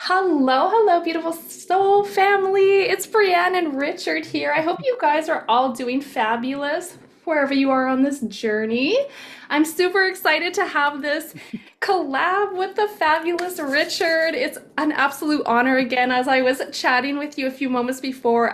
Hello, beautiful soul family. It's Breanne and Richard here. I hope you guys are all doing fabulous wherever you are on this journey. I'm super excited to have this collab with the fabulous Richard. It's an absolute honor again. As I was chatting with you a few moments before,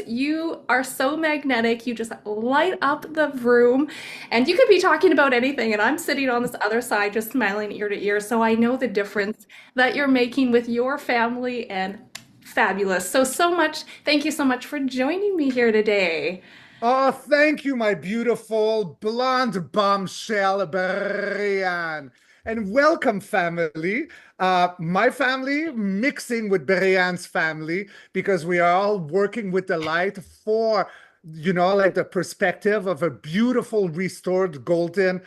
you are so magnetic. You just light up the room, and you could be talking about anything, and I'm sitting on this other side just smiling ear to ear. So I know the difference that you're making with your family and fabulous. So much. Thank you so much for joining me here today. Oh, thank you, my beautiful blonde bombshell, Breanne. And welcome, family. My family mixing with Breanne's family because we are all working with the light for, like the perspective of a beautiful, restored, golden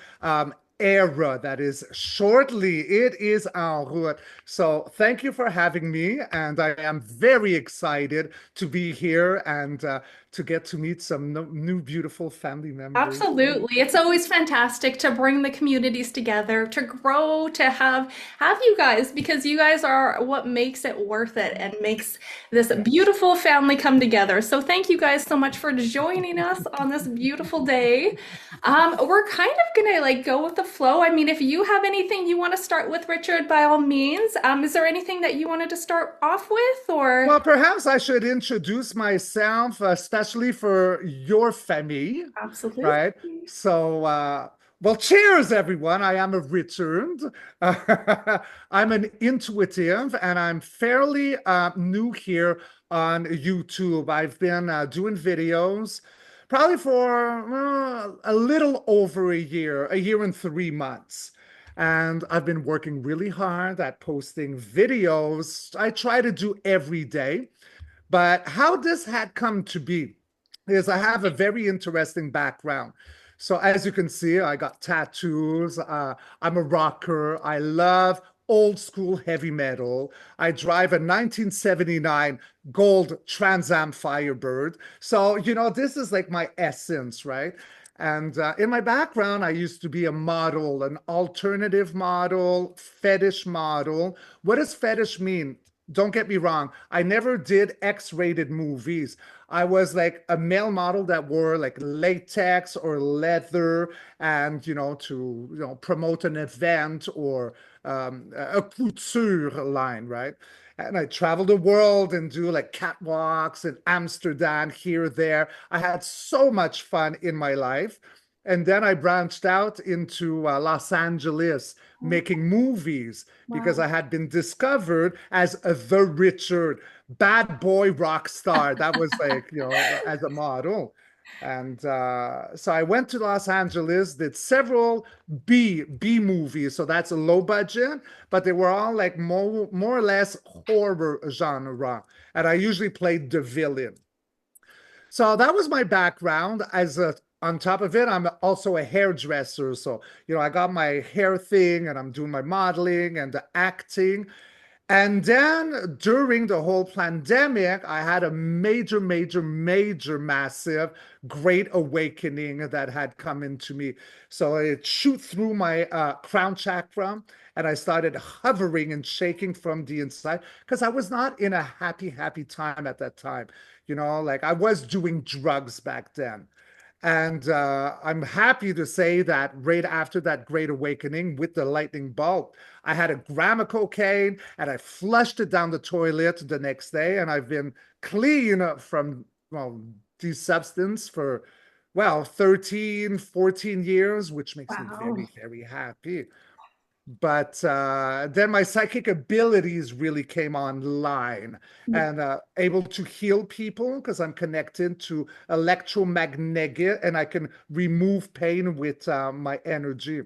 era that is shortly. It is en route. So thank you for having me. And I am very excited to be here and to get to meet some new beautiful family members. Absolutely. It's always fantastic to bring the communities together, to grow, to have you guys because you guys are what makes it worth it and makes this beautiful family come together. So thank you guys so much for joining us on this beautiful day. We're kind of gonna like go with the flow. I mean, if you have anything you want to start with, Richard, by all means. Is there anything that you wanted to start off with or Well, perhaps I should introduce myself, especially for your family, right? absolutely. So, well, cheers, everyone. I am a Richard. I'm an intuitive, and I'm fairly new here on YouTube. I've been doing videos probably for a little over a year and 3 months. And I've been working really hard at posting videos. I try to do every day. But how this had come to be is I have a very interesting background. So, as you can see, I got tattoos. I'm a rocker. I love old school heavy metal. I drive a 1979 gold Trans Am Firebird. So, this is like my essence, right? And in my background, I used to be a model, an alternative model, fetish model. What does fetish mean? Don't get me wrong. I never did X-rated movies. I was like a male model that wore like latex or leather and, to, promote an event or a couture line, right? And I traveled the world and do like catwalks in Amsterdam, here, there. I had so much fun in my life. And then I branched out into Los Angeles making movies because Wow. I had been discovered as the Richard, bad boy rock star. That was like, as a model. And so I went to Los Angeles, did several B movies. So that's a low budget, but they were all like more or less horror genre. And I usually played the villain. So that was my background. On top of it, I'm also a hairdresser. So, I got my hair thing and I'm doing my modeling and the acting. And then during the whole pandemic, I had a major, massive, great awakening that had come into me. So it shoot through my crown chakra, and I started hovering and shaking from the inside because I was not in a happy time at that time. Like I was doing drugs back then. And I'm happy to say that right after that great awakening with the lightning bolt, I had a gram of cocaine and I flushed it down the toilet the next day. And I've been clean from, well, these substance for, well, 13, 14 years, which makes me Wow. very happy. But then my psychic abilities really came online and able to heal people because I'm connected to electromagnetic and I can remove pain with my energy.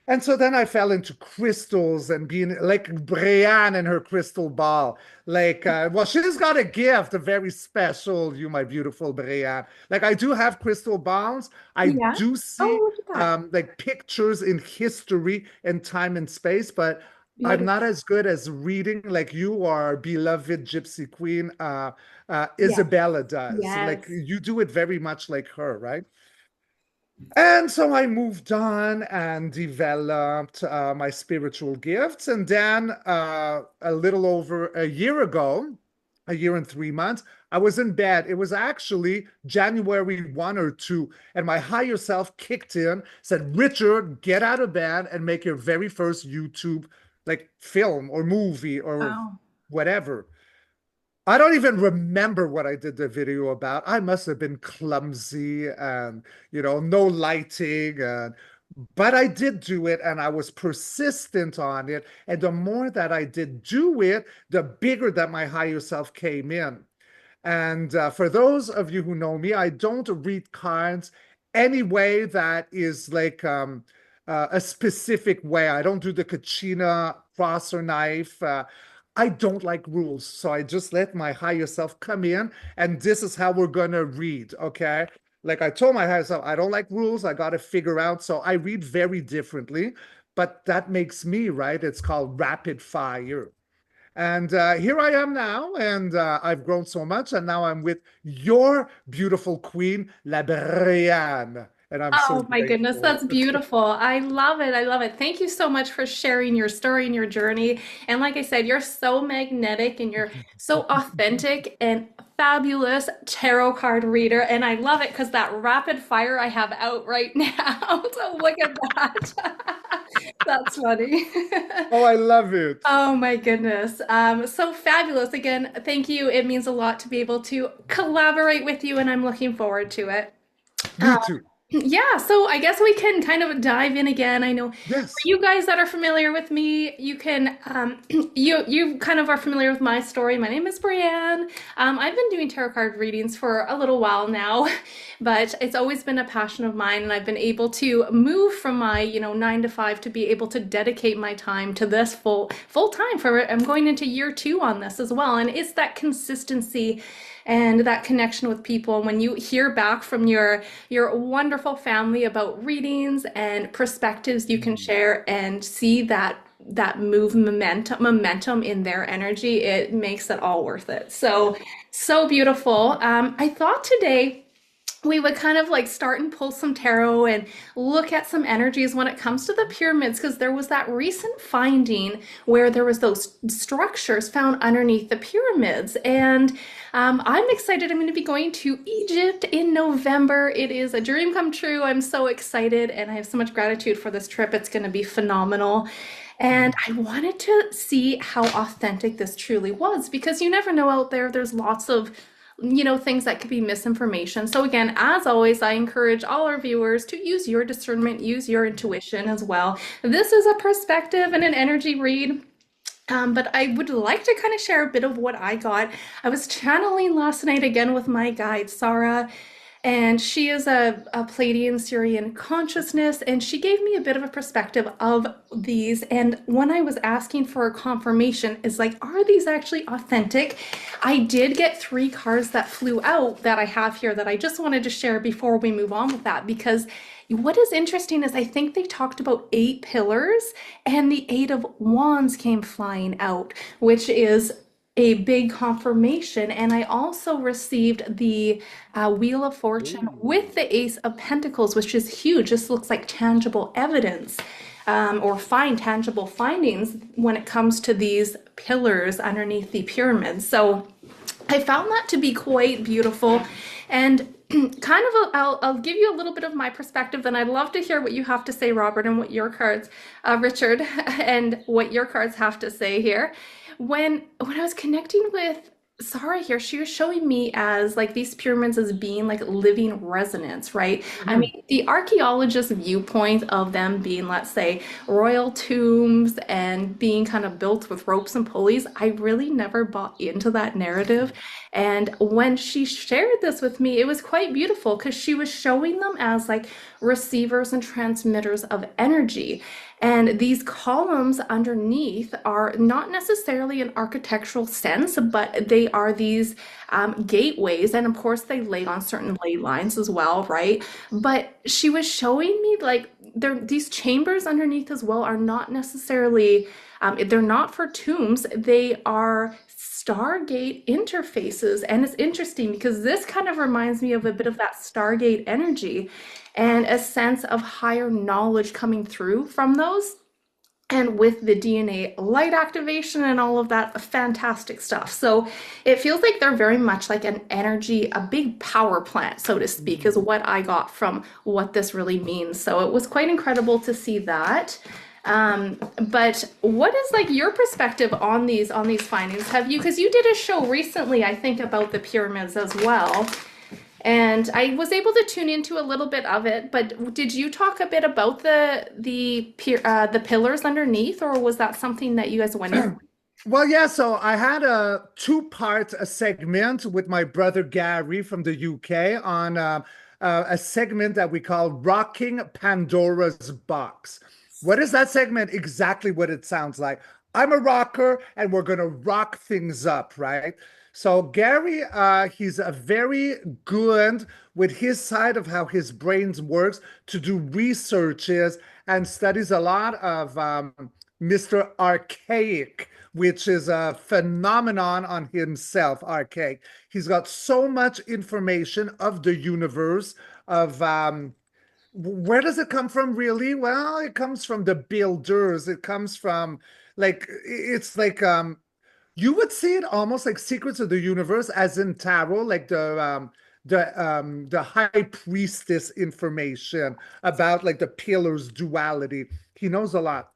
And so then I fell into crystals and being like Breanne and her crystal ball. Like, well, she's got a gift, a very special, you, my beautiful Breanne. Like, I do have crystal balls. I Yeah. do see Oh, look at that. like pictures in history and time and space, but I'm not Beautiful. as good as reading like you are, beloved Gypsy Queen Yes. Isabella does. Like, Yes. you do it very much like her, right? And so I moved on and developed my spiritual gifts. And then a little over a year ago, a year and 3 months, I was in bed. It was actually January 1 or 2. And my higher self kicked in, said, Richard, get out of bed and make your very first YouTube like film or movie or Wow. whatever. I don't even remember what I did the video about. I must have been clumsy and, no lighting. But I did do it and I was persistent on it. And the more that I did do it, the bigger that my higher self came in. And for those of you who know me, I don't read cards any way that is like a specific way. I don't do the kachina cross or knife. I don't like rules. So I just let my higher self come in, and this is how we're going to read. Okay. Like I told my higher self, I don't like rules. I got to figure out. So I read very differently, but that makes me, right? It's called rapid fire. And here I am now, and I've grown so much, and now I'm with your beautiful queen, La Brianne, and I'm so Oh my goodness, grateful. that's beautiful. I love it. I love it. Thank you so much for sharing your story and your journey. And like I said, you're so magnetic and you're so authentic and fabulous tarot card reader. And I love it because that rapid fire I have out right now. So look at that. That's funny. Oh, I love it. Oh my goodness. So fabulous. Again, thank you. It means a lot to be able to collaborate with you, and I'm looking forward to it. Me too. Yeah, so I guess we can kind of dive in again. I know for Yes. you guys that are familiar with me, you can you kind of are familiar with my story. My name is Breanne. I've been doing tarot card readings for a little while now, but it's always been a passion of mine, and I've been able to move from my 9 to 5 to be able to dedicate my time to this full time. For I'm going into year 2 on this as well, and it's that consistency and that connection with people. And when you hear back from your wonderful family about readings and perspectives you can Mm. share and see that momentum in their energy, it makes it all worth it. So beautiful. I thought today we would kind of like start and pull some tarot and look at some energies when it comes to the pyramids, because there was that recent finding where there was those structures found underneath the pyramids. And I'm excited. I'm going to be going to Egypt in November. It is a dream come true. I'm so excited, and I have so much gratitude for this trip. It's going to be phenomenal. And I wanted to see how authentic this truly was, because you never know out there. There's lots of things that could be misinformation. So again, as always, I encourage all our viewers to use your discernment, use your intuition as well. This is a perspective and an energy read. But I would like to kind of share a bit of what I got. I was channeling last night again with my guide, Sarah, and she is a Pleiadian Syrian consciousness, and she gave me a bit of a perspective of these. And when I was asking for a confirmation, is like, are these actually authentic? I did get 3 cards that flew out that I have here that I just wanted to share before we move on with that, because what is interesting is I think they talked about 8 pillars, and the 8 of Wands came flying out, which is a big confirmation. And I also received the Wheel of Fortune with Ooh. the Ace of Pentacles, which is huge. This looks like tangible evidence, or find tangible findings when it comes to these pillars underneath the pyramids. So I found that to be quite beautiful. And kind of I'll give you a little bit of my perspective, then I'd love to hear what you have to say, Robert, and what your cards, Richard, and what your cards have to say here. When I was connecting with Sarah here, she was showing me as like these pyramids as being like living resonance, right? I Mhm. mean, the archaeologist viewpoint of them being, let's say, royal tombs and being kind of built with ropes and pulleys, I really never bought into that narrative. And when she shared this with me, it was quite beautiful because she was showing them as like receivers and transmitters of energy. And these columns underneath are not necessarily an architectural sense, but they are these gateways. And of course, they lay on certain ley lines as well, right? But she was showing me like these chambers underneath as well are not necessarily they're not for tombs. They are Stargate interfaces, and it's interesting because this kind of reminds me of a bit of that Stargate energy and a sense of higher knowledge coming through from those. And with the DNA light activation and all of that fantastic stuff. So it feels like they're very much like an energy, a big power plant, so to speak, is what I got from what this really means. So it was quite incredible to see that. But what is like your perspective on these findings? Have you, because you did a show recently, I think, about the pyramids as well. And I was able to tune into a little bit of it, but did you talk a bit about the pillars underneath, or was that something that you guys went in? Well, yeah, so I had a two-part segment with my brother Gary from the UK on a segment that we call Rocking Pandora's Box. What is that segment? Exactly what it sounds like. I'm a rocker and we're going to rock things up, right? So Gary, he's a very good with his side of how his brain works to do researches and studies a lot of Mr. Archaic, which is a phenomenon on himself, Archaic. He's got so much information of the universe, of where does it come from, really? Well, it comes from the builders. It comes from it's like you would see it almost like Secrets of the Universe, as in tarot, like the high priestess information about like the pillars duality. He knows a lot.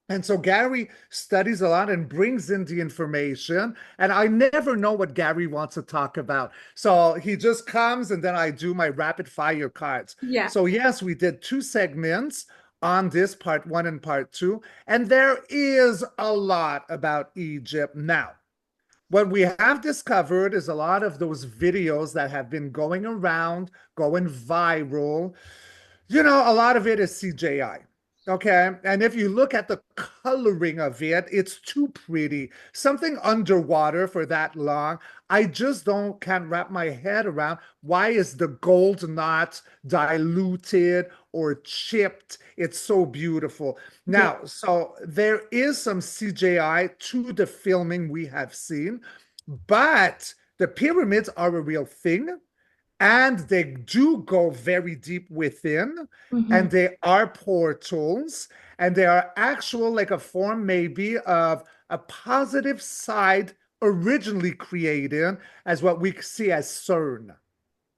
And so Gary studies a lot and brings in the information. And I never know what Gary wants to talk about. So he just comes and then I do my rapid fire cards. Yeah. So, yes, we did two segments on this part one and part two. And there is a lot about Egypt. Now, what we have discovered is a lot of those videos that have been going around, going viral. A lot of it is CGI. Okay. And if you look at the coloring of it, it's too pretty. Something underwater for that long. I just can't wrap my head around why is the gold not diluted or chipped? It's so beautiful. Yeah. Now, so there is some CGI to the filming we have seen, but the pyramids are a real thing and they do go very deep within, Hmm. and they are portals, and they are actual, like a form maybe of a positive side originally created as what we see as CERN.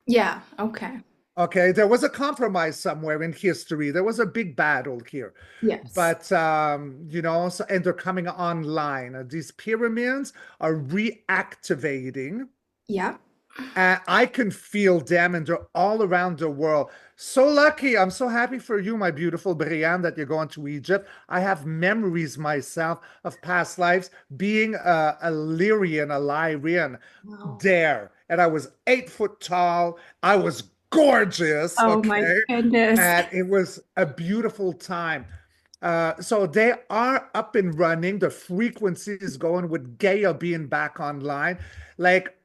Yeah. Okay. Okay, there was a compromise somewhere in history. There was a big battle here. Yes. But so and they're coming online. These pyramids are reactivating. Yeah. I can feel them and they're all around the world. So lucky. I'm so happy for you, my beautiful Breanne, that you're going to Egypt. I have memories myself of past lives being a Lyrian, a Lyrian Wow. there. And I was 8 foot tall. I was gorgeous. Oh my Okay. goodness. And it was a beautiful time. So they are up and running. The frequency is going with Gaia being back online. Like,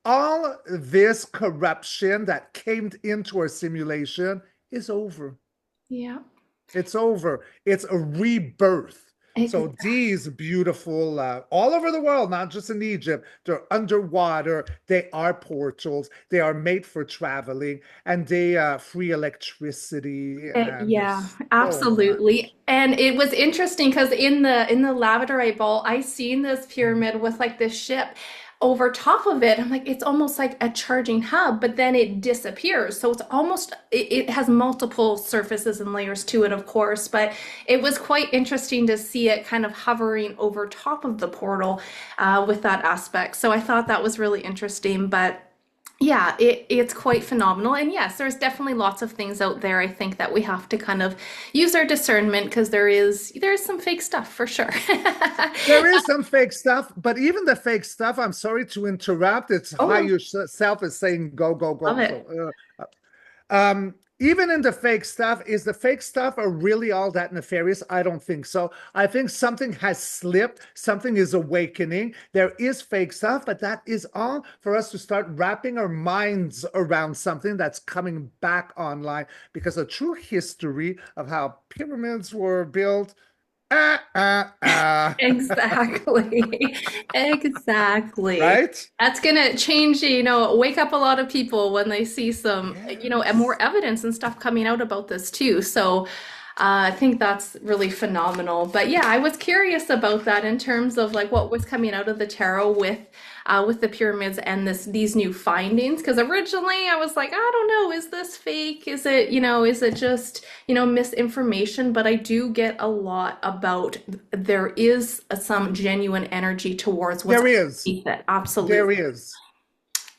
all this corruption that came into our simulation is over. Yeah. It's over. It's a rebirth. So Exactly. these beautiful, all over the world, not just in Egypt, they're underwater. They are portals. They are made for traveling, and they free electricity, and Yeah, there's so much. absolutely. And it was interesting because in the Labradorite Bowl, I seen this pyramid with like this ship over top of it. I'm like, it's almost like a charging hub, but then it disappears. So it's almost it has multiple surfaces and layers to it, of course, but it was quite interesting to see it kind of hovering over top of the portal with that aspect. So I thought that was really interesting, but. Yeah, it's quite phenomenal. And yes, there's definitely lots of things out there I think that we have to kind of use our discernment because there's some fake stuff for sure. There is some fake stuff, but even the fake stuff, I'm sorry to interrupt. It's Oh how no, yourself is saying go, go, love go. it. So, even in the fake stuff, is the fake stuff are really all that nefarious? I don't think so. I think something has slipped, something is awakening. There is fake stuff, but that is all for us to start wrapping our minds around something that's coming back online because a true history of how pyramids were built. Exactly. Exactly. Right? That's gonna change, wake up a lot of people when they see some, more Yes. evidence and stuff coming out about this too. So, I think that's really phenomenal. But yeah, I was curious about that in terms of like what was coming out of the tarot with the pyramids and these new findings. Because originally I was like, I don't know, is this fake? Is it just, misinformation? But I do get a lot about there is some genuine energy towards what's There is. underneath it. There Absolutely. is.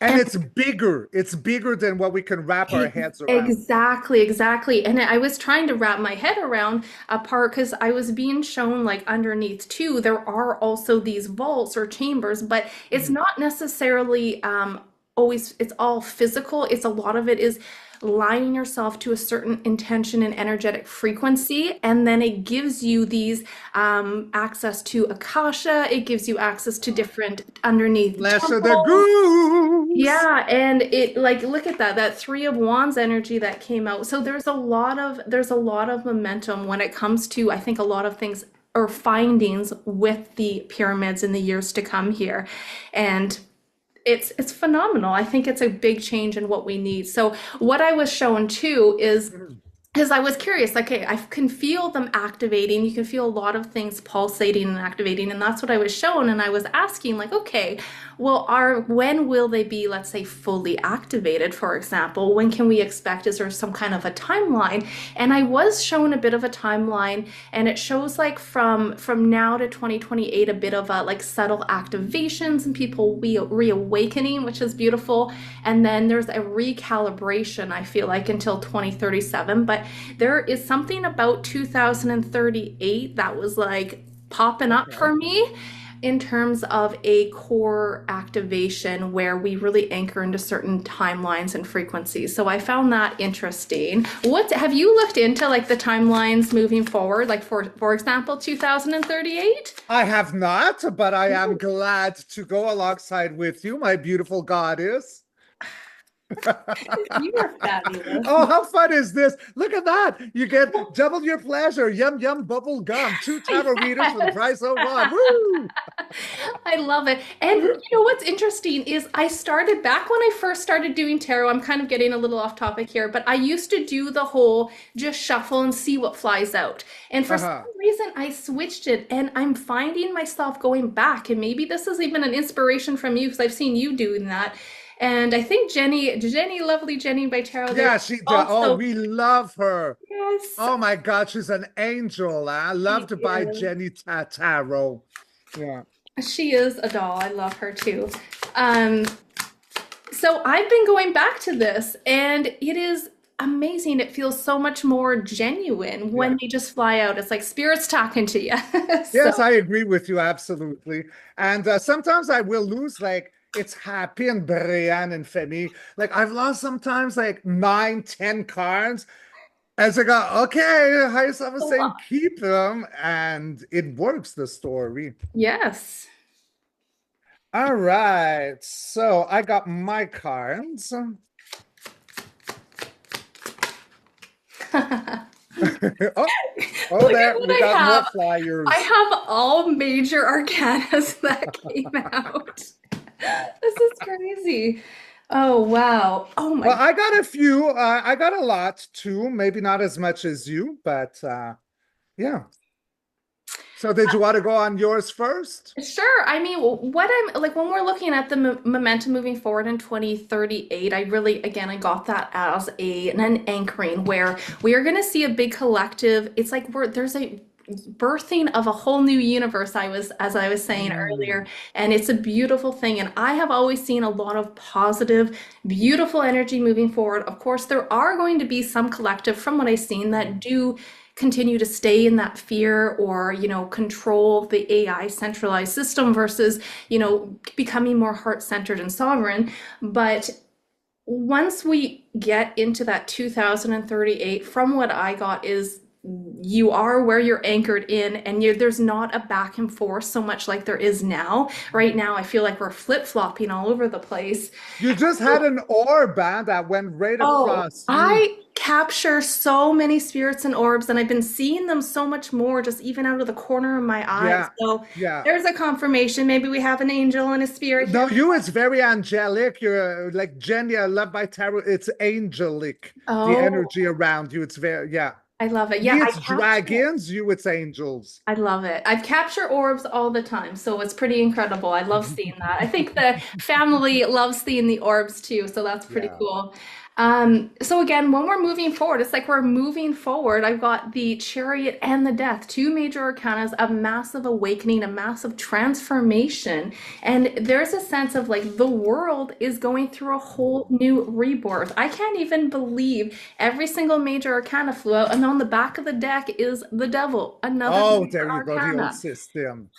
And And it's bigger. It's bigger than what we can wrap our heads around. exactly, exactly. And I was trying to wrap my head around a part because I was being shown like underneath too, there are also these vaults or chambers, but it's Mhm. not necessarily always, it's all physical. It's a lot of it is aligning yourself to a certain intention and energetic frequency. And then it gives you these access to Akasha, it gives you access to different underneath Flesh of the temples. goose. Yeah, and it like look at that Three of Wands energy that came out. So there's a lot of momentum when it comes to I think a lot of things or findings with the pyramids in the years to come here. And it's phenomenal. I think it's a big change in what we need. So what I was shown too is Mhm. because I was curious, like, okay, I can feel them activating. You can feel a lot of things pulsating and activating, and that's what I was shown. And I was asking, like, okay, well, when will they be, let's say, fully activated, for example? When can we expect? Is there some kind of a timeline? And I was shown a bit of a timeline, and it shows like from now to 2028, a bit of a like subtle activations and people reawakening, which is beautiful. And then there's a recalibration, I feel like, until 2037. But there is something about 2038 that was like popping up Okay. for me in terms of a core activation where we really anchor into certain timelines and frequencies. So I found that interesting. What have you looked into like the timelines moving forward, like for example, 2038? I have not, but I am glad to go alongside with you, my beautiful goddess. You are fabulous. Oh, how fun is this? Look at that. You get double your pleasure. Yum, yum, bubble gum. Two tarot readers for the Yes. price of one. Woo! I love it. And what's interesting is I started back when I first started doing tarot. I'm kind of getting a little off topic here, but I used to do the whole just shuffle and see what flies out. And for some Uh-huh. reason, I switched it and I'm finding myself going back. And maybe this is even an inspiration from you because I've seen you doing that. And I think lovely Jenny by Tarot, there's Yeah, oh, also, we love her. yes, Oh my God, she's an angel. I she loved by is. Jenny Tarot. Yeah. She is a doll. I love her too. Um, So I've been going back to this and it is amazing. It feels so much more genuine Yeah. when they just fly out. It's like spirits talking to you. So, Yes, I agree with you absolutely. And sometimes I will lose like it's happy and Breanne and Femi. Like I've lost sometimes like 9, 10 cards. As I go, okay, highest I was saying keep them, and it works the story. yes. All right, so I got my cards. Oh, oh, Look at there what we I got more have. I flyers. have all major arcanas that came out. This is crazy. Oh, wow. Oh Well, my. I got a few. I got a lot too. Maybe not as much as you, but yeah. So, did you want to go on yours first? Sure. I mean, what I'm like when we're looking at the momentum moving forward in 2038, I really, again, I got that as an anchoring where we are going to see a big collective. It's like there's a birthing of a whole new universe. As I was saying earlier, Mm, and it's a beautiful thing. And I have always seen a lot of positive, beautiful energy moving forward. Of course, there are going to be some collective, from what I've seen, that mm. do continue to stay in that fear or control the AI centralized system versus becoming more heart-centered and sovereign. But once we get into that 2038, from what I got is you are where you're anchored in, and there's not a back and forth so much like there is now. Right now, I feel like we're flip-flopping all over the place. You just had an orb that went right Oh, across you. I capture so many spirits and orbs, and I've been seeing them so much more, just even out of the corner of my eye. Yeah, So yeah. there's a confirmation. Maybe we have an angel and a spirit here. No, you is very angelic. You're like Jenny, I love my tarot. It's angelic, the Oh, energy around you. It's very, yeah. I love it. Yeah, Me, I it's capture. dragons. You, it's angels. I love it. I've captured orbs all the time, so it's pretty incredible. I love seeing that. I think the family loves seeing the orbs too, so that's pretty Yeah. cool. So again, when we're moving forward, it's like we're moving forward. I've got the Chariot and the Death, two major arcanas, a massive awakening, a massive transformation. And there's a sense of like the world is going through a whole new rebirth. I can't even believe every single major arcana flew out, and on the back of the deck is the Devil, another Oh, major there you go. The old arcana. system.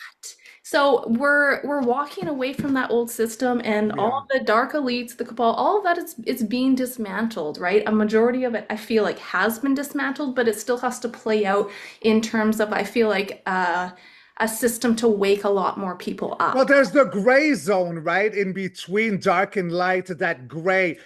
So we're walking away from that old system, and Yeah. all the dark elites, the cabal, all of that is it's being dismantled, right? A majority of it I feel like has been dismantled, but it still has to play out in terms of I feel like a system to wake a lot more people Well, up. there's the gray zone, right? In between dark and light, that gray.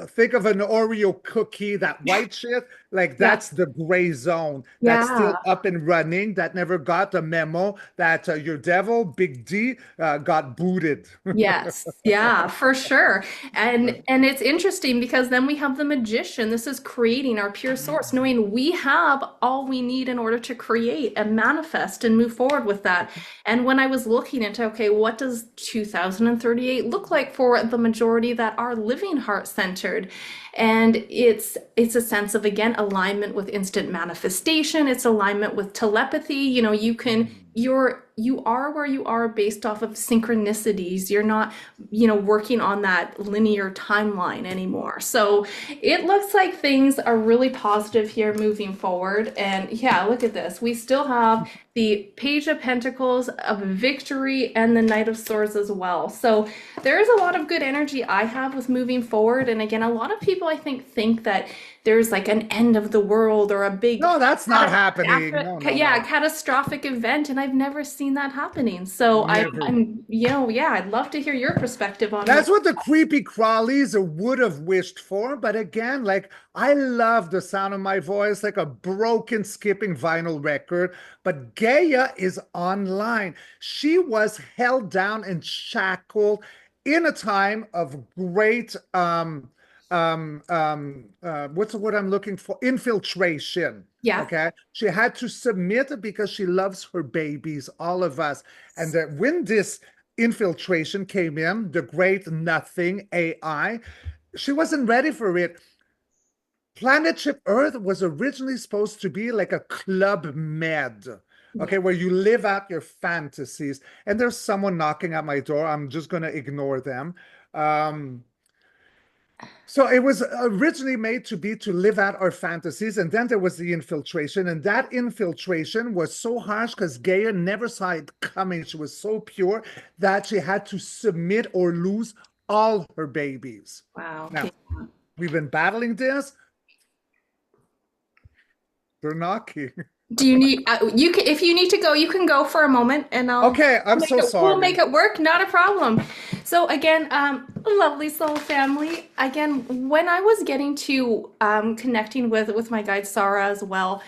Think of an Oreo cookie, that white shit. Like Yeah. that's the gray zone that's still Yeah. up and running, that never got the memo that your devil, Big D, got booted. Yes, yeah, for sure. And it's interesting because then we have the magician. This is creating our pure source, knowing we have all we need in order to create and manifest and move forward with that. And when I was looking into, okay, what does 2038 look like for the majority that are living heart-centered? And it's a sense of again alignment with instant manifestation, it's alignment with telepathy. You are where you are based off of synchronicities. You're not, working on that linear timeline anymore. So it looks like things are really positive here moving forward. And yeah, look at this. We still have the Page of Pentacles of Victory and the Knight of Swords as well. So there is a lot of good energy I have with moving forward. And again, a lot of people I think that there's like an end of the world or a big No, that's not happening. No, no, yeah, no. catastrophic event, and I've never seen that happening. So Never. yeah, I'd love to hear your perspective on this. That's what the creepy crawlies would have wished for. But again, like I love the sound of my voice, like a broken skipping vinyl record. But Gaia is online. She was held down and shackled in a time of great what's the word I'm looking for? Infiltration. Yeah. Okay. She had to submit because she loves her babies, all of us. And that when this infiltration came in, the great nothing AI, she wasn't ready for it. Planet Ship Earth was originally supposed to be like a club med, Yeah. okay, where you live out your fantasies. And there's someone knocking at my door. I'm just going to ignore them. Um, so it was originally made to be to live out our fantasies, and then there was the infiltration, and that infiltration was so harsh because Gaia never saw it coming. She was so pure that she had to submit or lose all her babies. Wow. Now, Okay. we've been battling this. They're knocking. Do you need you can if you need to go, you can go for a moment, and Okay, I'm so we'll make sorry. it work. Not a problem. So again, lovely soul family. Again, when I was getting to connecting with my guide Sarah as well,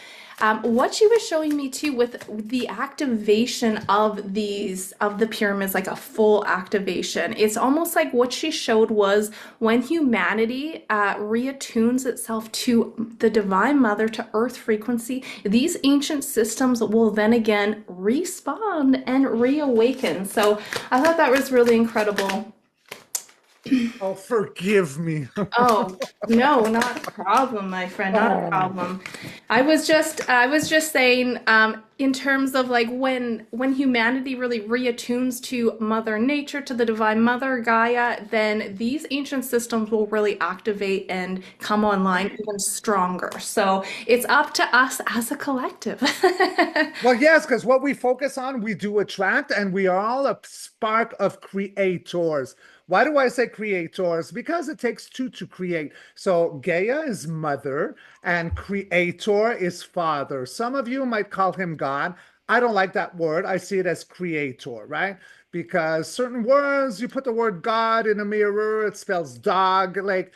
what she was showing me too with the activation of the pyramids, like a full activation. It's almost like what she showed was when humanity reattunes itself to the Divine Mother, to Earth frequency, these ancient systems will then again respawn and reawaken. So I thought that was really incredible. Oh, forgive me. Oh, no, not a problem, my friend, not a Oh, problem. I was just saying, in terms of like when humanity really reattunes to Mother Nature, to the Divine Mother Gaia, then these ancient systems will really activate and come online even stronger. So it's up to us as a collective. Well, yes, because what we focus on, we do attract, and we are all a spark of creators. Why do I say creators? Because it takes two to create. So Gaia is mother, and creator is father. Some of you might call him God. I don't like that word. I see it as creator, right? Because certain words, you put the word God in a mirror, it spells dog. Like,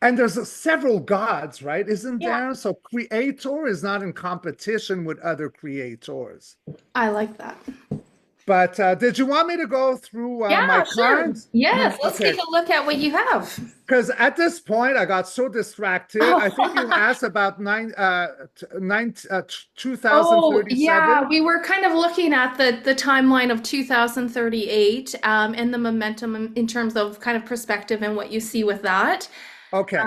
and there's several gods, right? Isn't Yeah, there? So creator is not in competition with other creators. I like that. But did you want me to go through my Yeah, sure. cards? Yes, let's Okay, take a look at what you have. because at this point I got so distracted. I think you Oh, asked about oh, 2037. yeah, we were kind of looking at the timeline of 2038, and the momentum in terms of kind of perspective and what you see with that. Okay,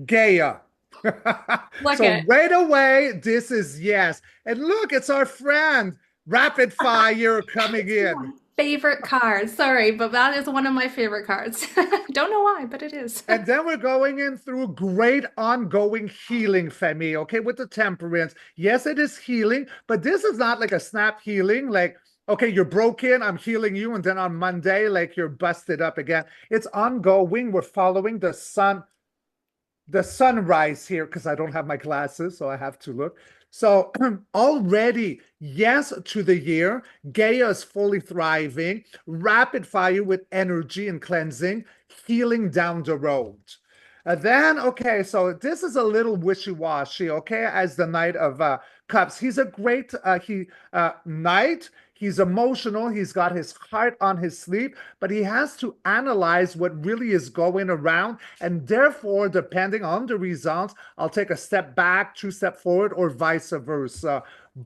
Gaia. Look So at right away, this is yes. And look, it's our friend. Rapid fire coming it's in. my favorite card. Sorry, but that is one of my favorite cards. Don't know why, but it is. And then we're going in through great ongoing healing, Femi, okay, with the temperance. Yes, it is healing, but this is not like a snap healing, like, okay, you're broken, I'm healing you, and then on Monday, like you're busted up again. It's ongoing. We're following the sunrise here because I don't have my glasses, so I have to look. So already, yes, to the year, Gaia is fully thriving, rapid fire with energy and cleansing, healing down the road. Then, okay, so this is a little wishy-washy, okay, as the Knight of Cups. He's a great knight. He's emotional. He's got his heart on his sleeve, but he has to analyze what really is going around. And therefore, depending on the results, I'll take a step back, two step forward, or vice versa.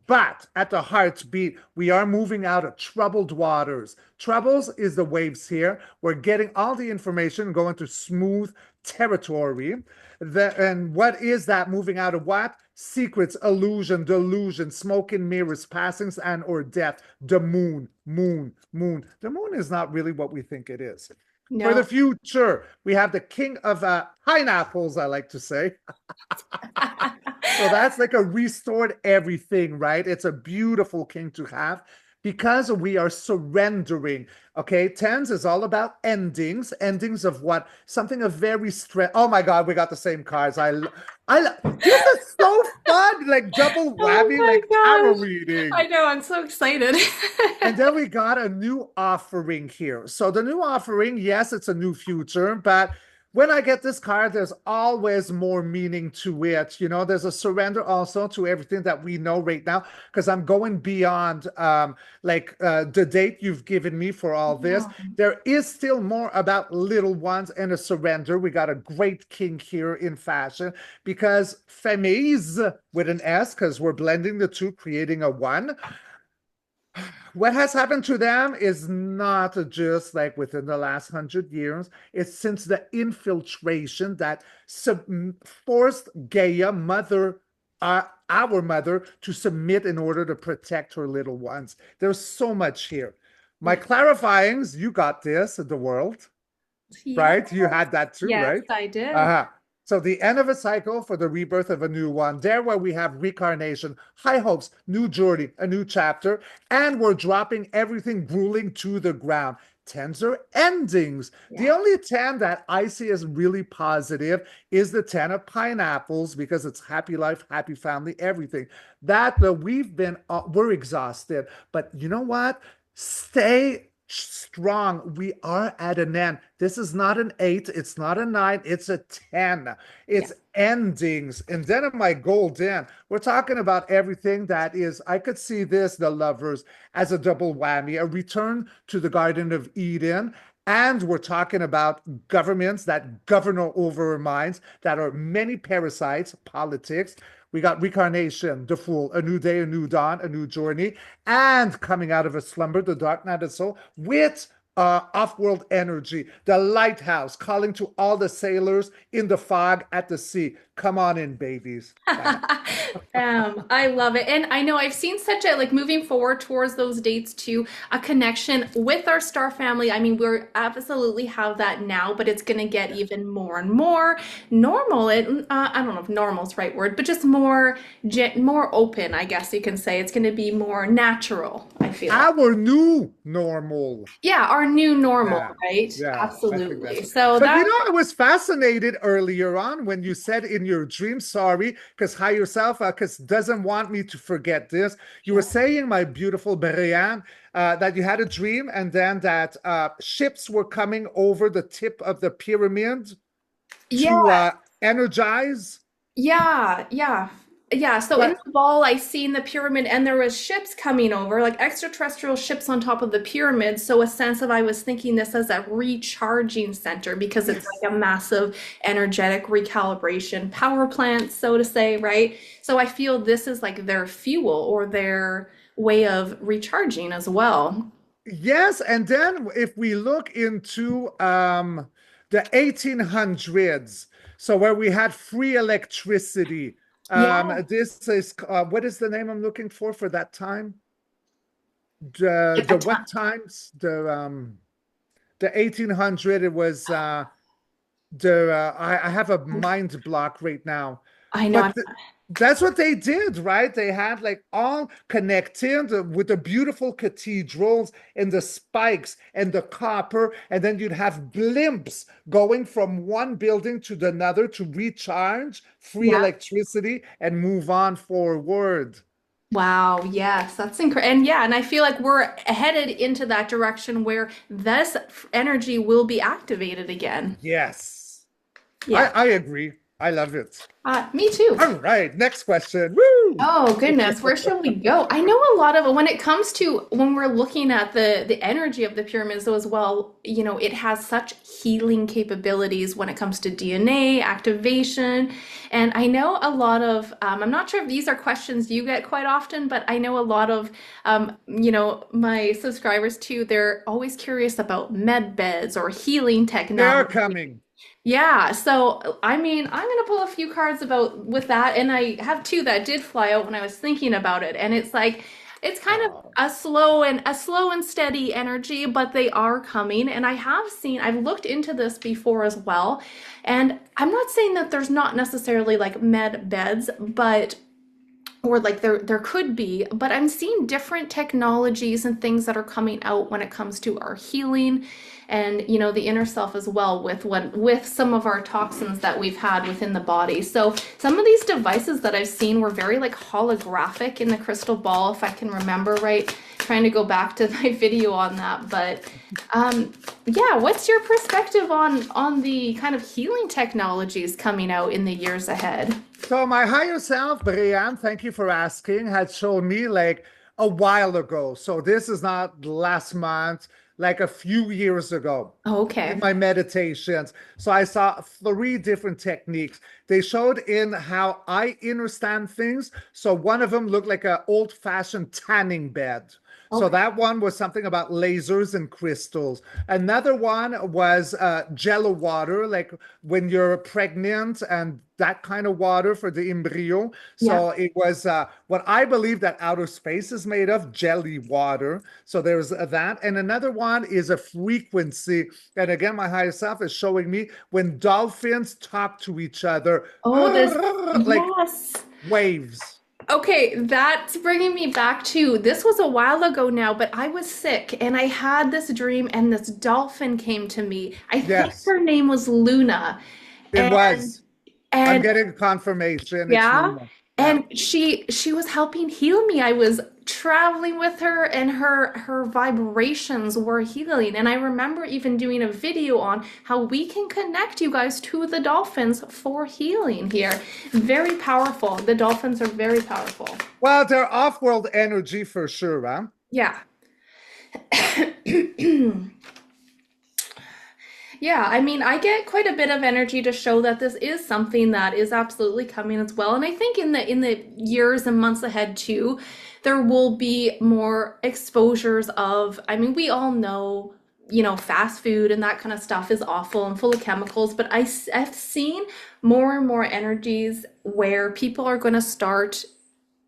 But at the heartbeat, we are moving out of troubled waters. Troubles is the waves here. We're getting all the information, going to smooth territory. And what is that moving out of what? Secrets, illusion, delusion, smoke and mirrors, passings and or death. The moon, moon, moon. The moon is not really what we think it is. For the No. future, we have the king of pineapples, I like to say. So that's like a restored everything, right? It's a beautiful king to have because we are surrendering. Okay, tens is all about endings, endings of what? Something of very stress. Oh my God, we got the same cards. This is so fun, like double Oh whammy, my like tarot gosh. reading. I know, I'm so excited. And then we got a new offering here. So the new offering, yes, it's a new future, but when I get this card, there's always more meaning to it. You know, there's a surrender also to everything that we know right now, because I'm going beyond the date you've given me for all this. Yeah. There is still more about little ones and a surrender. We got a great king here in fashion because Femise with an S, because we're blending the two, creating a one. What has happened to them is not just like within the last 100 years. It's since the infiltration that forced Gaia, our mother, to submit in order to protect her little ones. There's so much here. My Yeah. clarifyings, you got this, the world, Yeah. right? You had that too, Yes, right? I did. Uh-huh. So the end of a cycle for the rebirth of a new one. There where we have reincarnation, high hopes, new journey, a new chapter, and we're dropping everything grueling to the ground. Tens are endings. The Yeah. only 10 that I see as really positive is the 10 of pineapples because it's happy life, happy family, everything. We're exhausted. But you know what? Stay strong. We are at an end. This is not an 8, it's not a 9, it's a 10. Yeah. It's endings. And then in my golden, we're talking about everything that is, I could see this, the lovers, as a double whammy, a return to the Garden of Eden. And we're talking about governments that govern over our minds, that are many parasites, politics. We got reincarnation, the fool, a new day, a new dawn, a new journey, and coming out of a slumber, the dark night of soul, with off-world energy, the lighthouse calling to all the sailors in the fog at the sea. come on in, babies. Bam. I love it. And I know I've seen such a like moving forward towards those dates too, a connection with our star family. I mean, we're absolutely have that now, but it's going to get even more and more normal. I don't know if normal is the right word, but just more more open, I guess you can say. It's going to be more natural, I feel like. Our new normal. Yeah, our new normal, Yeah, right? yeah, I think Absolutely. that's. So But that, I was fascinated earlier on when you said in your dream, sorry, because higher self, because doesn't want me to forget this. You were yeah. saying, my beautiful Breanne, that you had a dream and then that ships were coming over the tip of the pyramid Yeah, to energize. yeah, yeah. Yeah, so in But the ball, I seen the pyramid and there was ships coming over, like extraterrestrial ships on top of the pyramid. So a sense of I was thinking this as a recharging center because it's yes, like a massive energetic recalibration power plant, so to say, right? So I feel this is like their fuel or their way of recharging as well. yes, and then if we look into the 1800s, so where we had free electricity, Yeah, this is what is the name I'm looking for that time? The like a the ton. what times? The 1800, it was I have a mind block right now. I know. But that's what they did, right? They had like all connected with the beautiful cathedrals and the spikes and the copper, and then you'd have blimps going from one building to another to recharge free Yeah. electricity and move on forward. Wow, yes, that's incredible. And yeah, and I feel like we're headed into that direction where this energy will be activated again. Yes, Yeah. I agree. I love it. Me too. All right, next question. Woo! Oh goodness, where should we go? I know a lot of when it comes to when we're looking at the energy of the pyramids though as well, you know, it has such healing capabilities when it comes to DNA activation. And I know a lot of I'm not sure if these are questions you get quite often, but I know a lot of you know, my subscribers too, they're always curious about med beds or healing They are technology. coming. Yeah, so I mean, I'm gonna pull a few cards about with that, and I have two that did fly out when I was thinking about it, and it's like it's kind of Oh. a slow and steady energy, but they are coming, and I've looked into this before as well, and I'm not saying that there's not necessarily like med beds, but or like there could be, but I'm seeing different technologies and things that are coming out when it comes to our healing and you know the inner self as well with some of our toxins that we've had within the body. So some of these devices that I've seen were very like holographic in the crystal ball, if I can remember right. Trying to go back to my video on that, but yeah, what's your perspective on the kind of healing technologies coming out in the years ahead? So my higher self, Breanne, thank you for asking, had shown me like a while ago. So this is not last month, like a few years ago in Okay. my meditations. So I saw three different techniques. They showed in how I understand things. So one of them looked like an old-fashioned tanning bed. So Okay. that one was something about lasers and crystals. Another one was jello water, like when you're pregnant and that kind of water for the embryo. Yeah. So it was what I believe that outer space is made of, jelly water. So there's that. And another one is a frequency. And again, my higher self is showing me when dolphins talk to each other, Oh, this, like yes. waves. Okay, that's bringing me back to this was a while ago now, but I was sick and I had this dream and this dolphin came to me. I think Yes, her name was Luna. it And was. I'm and getting confirmation. It's yeah, Luna. Yeah. and she was helping heal me. I was traveling with her and her vibrations were healing. And I remember even doing a video on how we can connect you guys to the dolphins for healing here. Very powerful. The dolphins are very powerful. Well, they're off-world energy for sure, huh? Yeah. Yeah, I mean, I get quite a bit of energy to show that this is something that is absolutely coming as well. And I think in the years and months ahead too, there will be more exposures of, I mean, we all know fast food and that kind of stuff is awful and full of chemicals. But I've seen more and more energies where people are going to start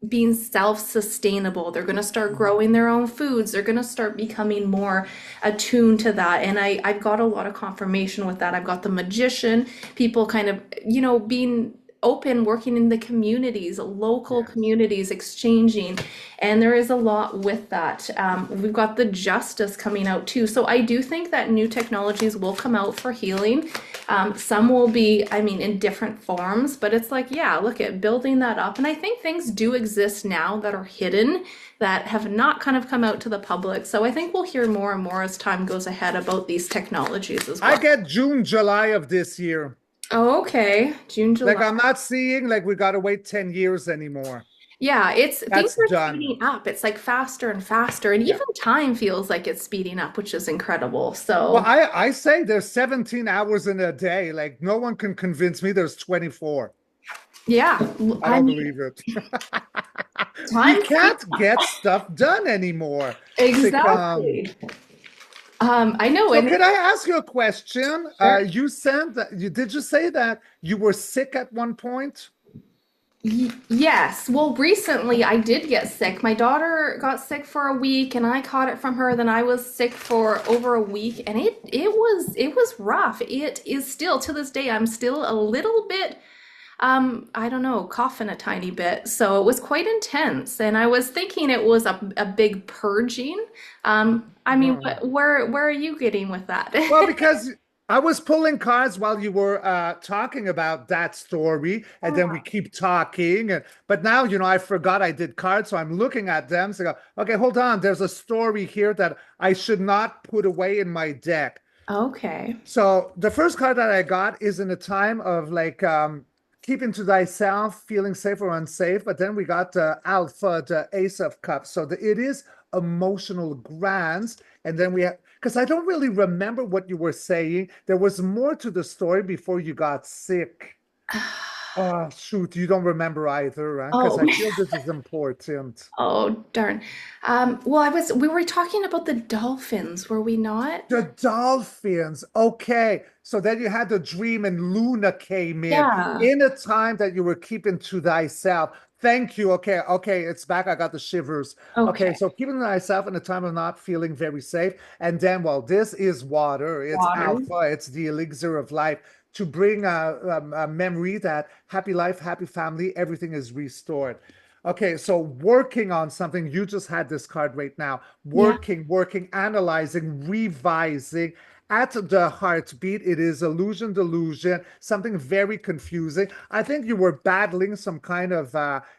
being self-sustainable. They're going to start Mhm. growing their own foods. They're going to start becoming more attuned to that. And I've got a lot of confirmation with that. I've got the magician, people kind of, being open, working in the communities, local Yes. communities, exchanging. And there is a lot with that. We've got the justice coming out too. So I do think that new technologies will come out for healing. Some will be, I mean, in different forms, but it's like, yeah, look at building that up. And I think things do exist now that are hidden that have not kind of come out to the public. So I think we'll hear more and more as time goes ahead about these technologies as I well. get June, July of this year. Oh, okay. June, Like July. I'm not seeing like we got to wait 10 years anymore. Yeah, it's things That's are done. speeding up. It's like faster and faster, and Yeah. even time feels like it's speeding up, which is incredible. Well, So, I say there's 17 hours in a day. Like no one can convince me there's 24. yeah, I I don't mean, believe it. We time speeds can't get stuff done anymore. It's like, exactly. I know, so and could I ask you a question? sure. You said that you did you say that you were sick at one point? Yes. Well, recently I did get sick. My daughter got sick for a week and I caught it from her. Then I was sick for over a week and it was rough. It is still to this day I'm still a little bit I don't know, coughing a tiny bit. So it was quite intense and I was thinking it was a big purging. I mean, No. where are you getting with that? Well, because I was pulling cards while you were talking about that story, and then we keep talking. But now, I forgot I did cards, so I'm looking at them. So, I go, okay, hold on. There's a story here that I should not put away in my deck. Okay. So the first card that I got is in a time of like keeping to thyself, feeling safe or unsafe. But then we got the Alpha, the Ace of Cups. So it is emotional grants. And then we have, because I don't really remember what you were saying. There was more to the story before you got sick. Oh, shoot, you don't remember either, right? Because Oh, I feel this is important. oh, darn. Well, we were talking about the dolphins, were we not? The dolphins. Okay. So then you had the dream and Luna came Yeah. in a time that you were keeping to thyself. Thank you. Okay. Okay. It's back. I got the shivers. Okay. Okay. So keeping to thyself in a time of not feeling very safe. And then, well, this is water. It's Water. alpha. It's the elixir of life to bring a memory that happy life, happy family, everything is restored. Okay, so working on something, you just had this card right now. Yeah. Working, analyzing, revising. At the heartbeat, it is illusion, delusion, something very confusing. I think you were battling some kind of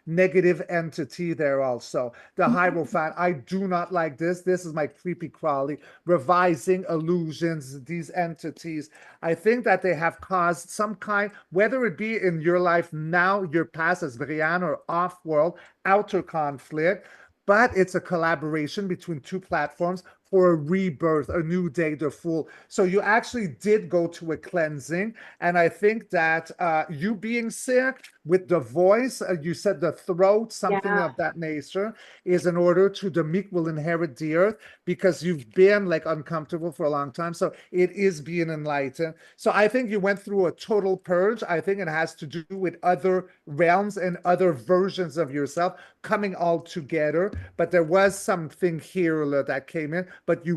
negative entity there also. The Hierophant, I do not like this. This is my creepy crawly. Revising illusions, these entities. I think that they have caused some kind, whether it be in your life now, your past as Breanne, or off world, outer conflict, but it's a collaboration between two platforms for a rebirth, a new day, the full. So you actually did go to a cleansing. And I think that you being sick with the voice, you said the throat, something Yeah. of that nature, is in order to the meek will inherit the earth because you've been like uncomfortable for a long time. So it is being enlightened. So I think you went through a total purge. I think it has to do with other realms and other versions of yourself coming all together. But there was something here that came in, but you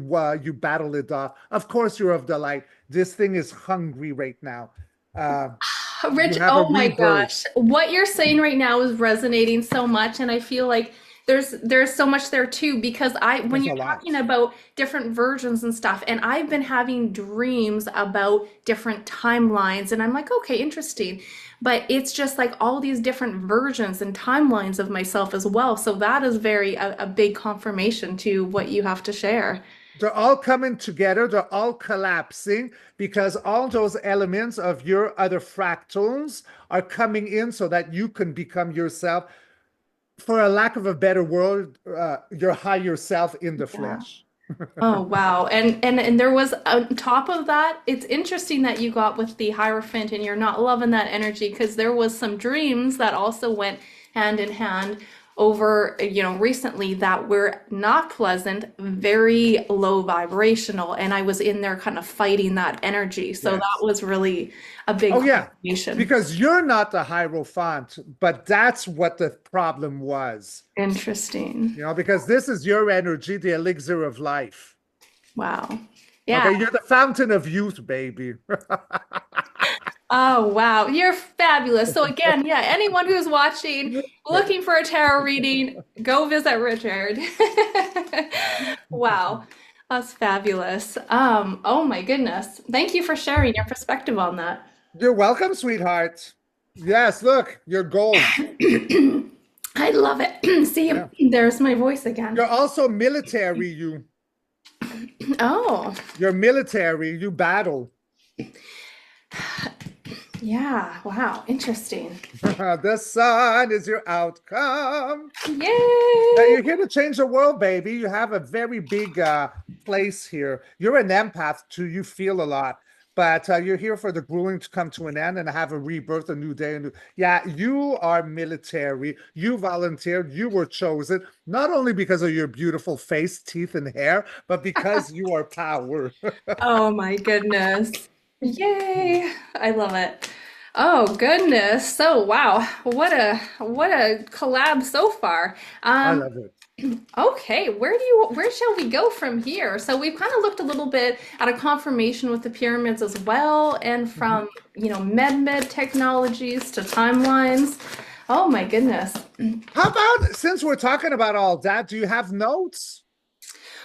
battled it off. Of course, you're of the light. This thing is hungry right now. Uh, you Rich, have a oh my rebirth. gosh. What you're saying right now is resonating so much and I feel like there's so much there too because I when There's you're a talking lot. about different versions and stuff and I've been having dreams about different timelines and I'm like, okay, interesting. But it's just like all these different versions and timelines of myself as well. So that is very a big confirmation to what you have to share. They're all coming together. They're all collapsing because all those elements of your other fractals are coming in so that you can become yourself, for a lack of a better word, your higher self in the Yeah. flesh. Oh wow. And there was on top of that, it's interesting that you got with the Hierophant and you're not loving that energy because there was some dreams that also went hand in hand over, recently that were not pleasant, very low vibrational, and I was in there kind of fighting that energy. So that Yes. was really a big Oh, yeah. confirmation. Because you're not the Hierophant, but that's what the problem was. Interesting. Because this is your energy, the elixir of life. Wow. Yeah. Okay, you're the fountain of youth, baby. Oh, wow. You're fabulous. So again, yeah, anyone who's watching, looking for a tarot reading, go visit Richard. Wow. That's fabulous. Oh my goodness. Thank you for sharing your perspective on that. You're welcome, sweetheart. Yes, look, you're gold. I love it. See, Yeah. there's my voice You're again. also military, you. Oh, You're military, you battle. yeah. Wow. Interesting. The sun is your outcome. Now Yay. you're here to change the world, baby. You have a very big place here. You're an empath too. You feel a lot, but you're here for the grueling to come to an end and have a rebirth, a new day. Yeah, you are military. You volunteered. You were chosen not only because of your beautiful face, teeth, and hair, but because you are power. Oh my goodness. Yay. I love it. Oh goodness. So wow. What a collab so far. I love it. Okay, where shall we go from here? So we've kind of looked a little bit at a confirmation with the pyramids as well, and Mhm. from, med technologies to timelines. Oh my goodness. How about since we're talking about all that, do you have notes?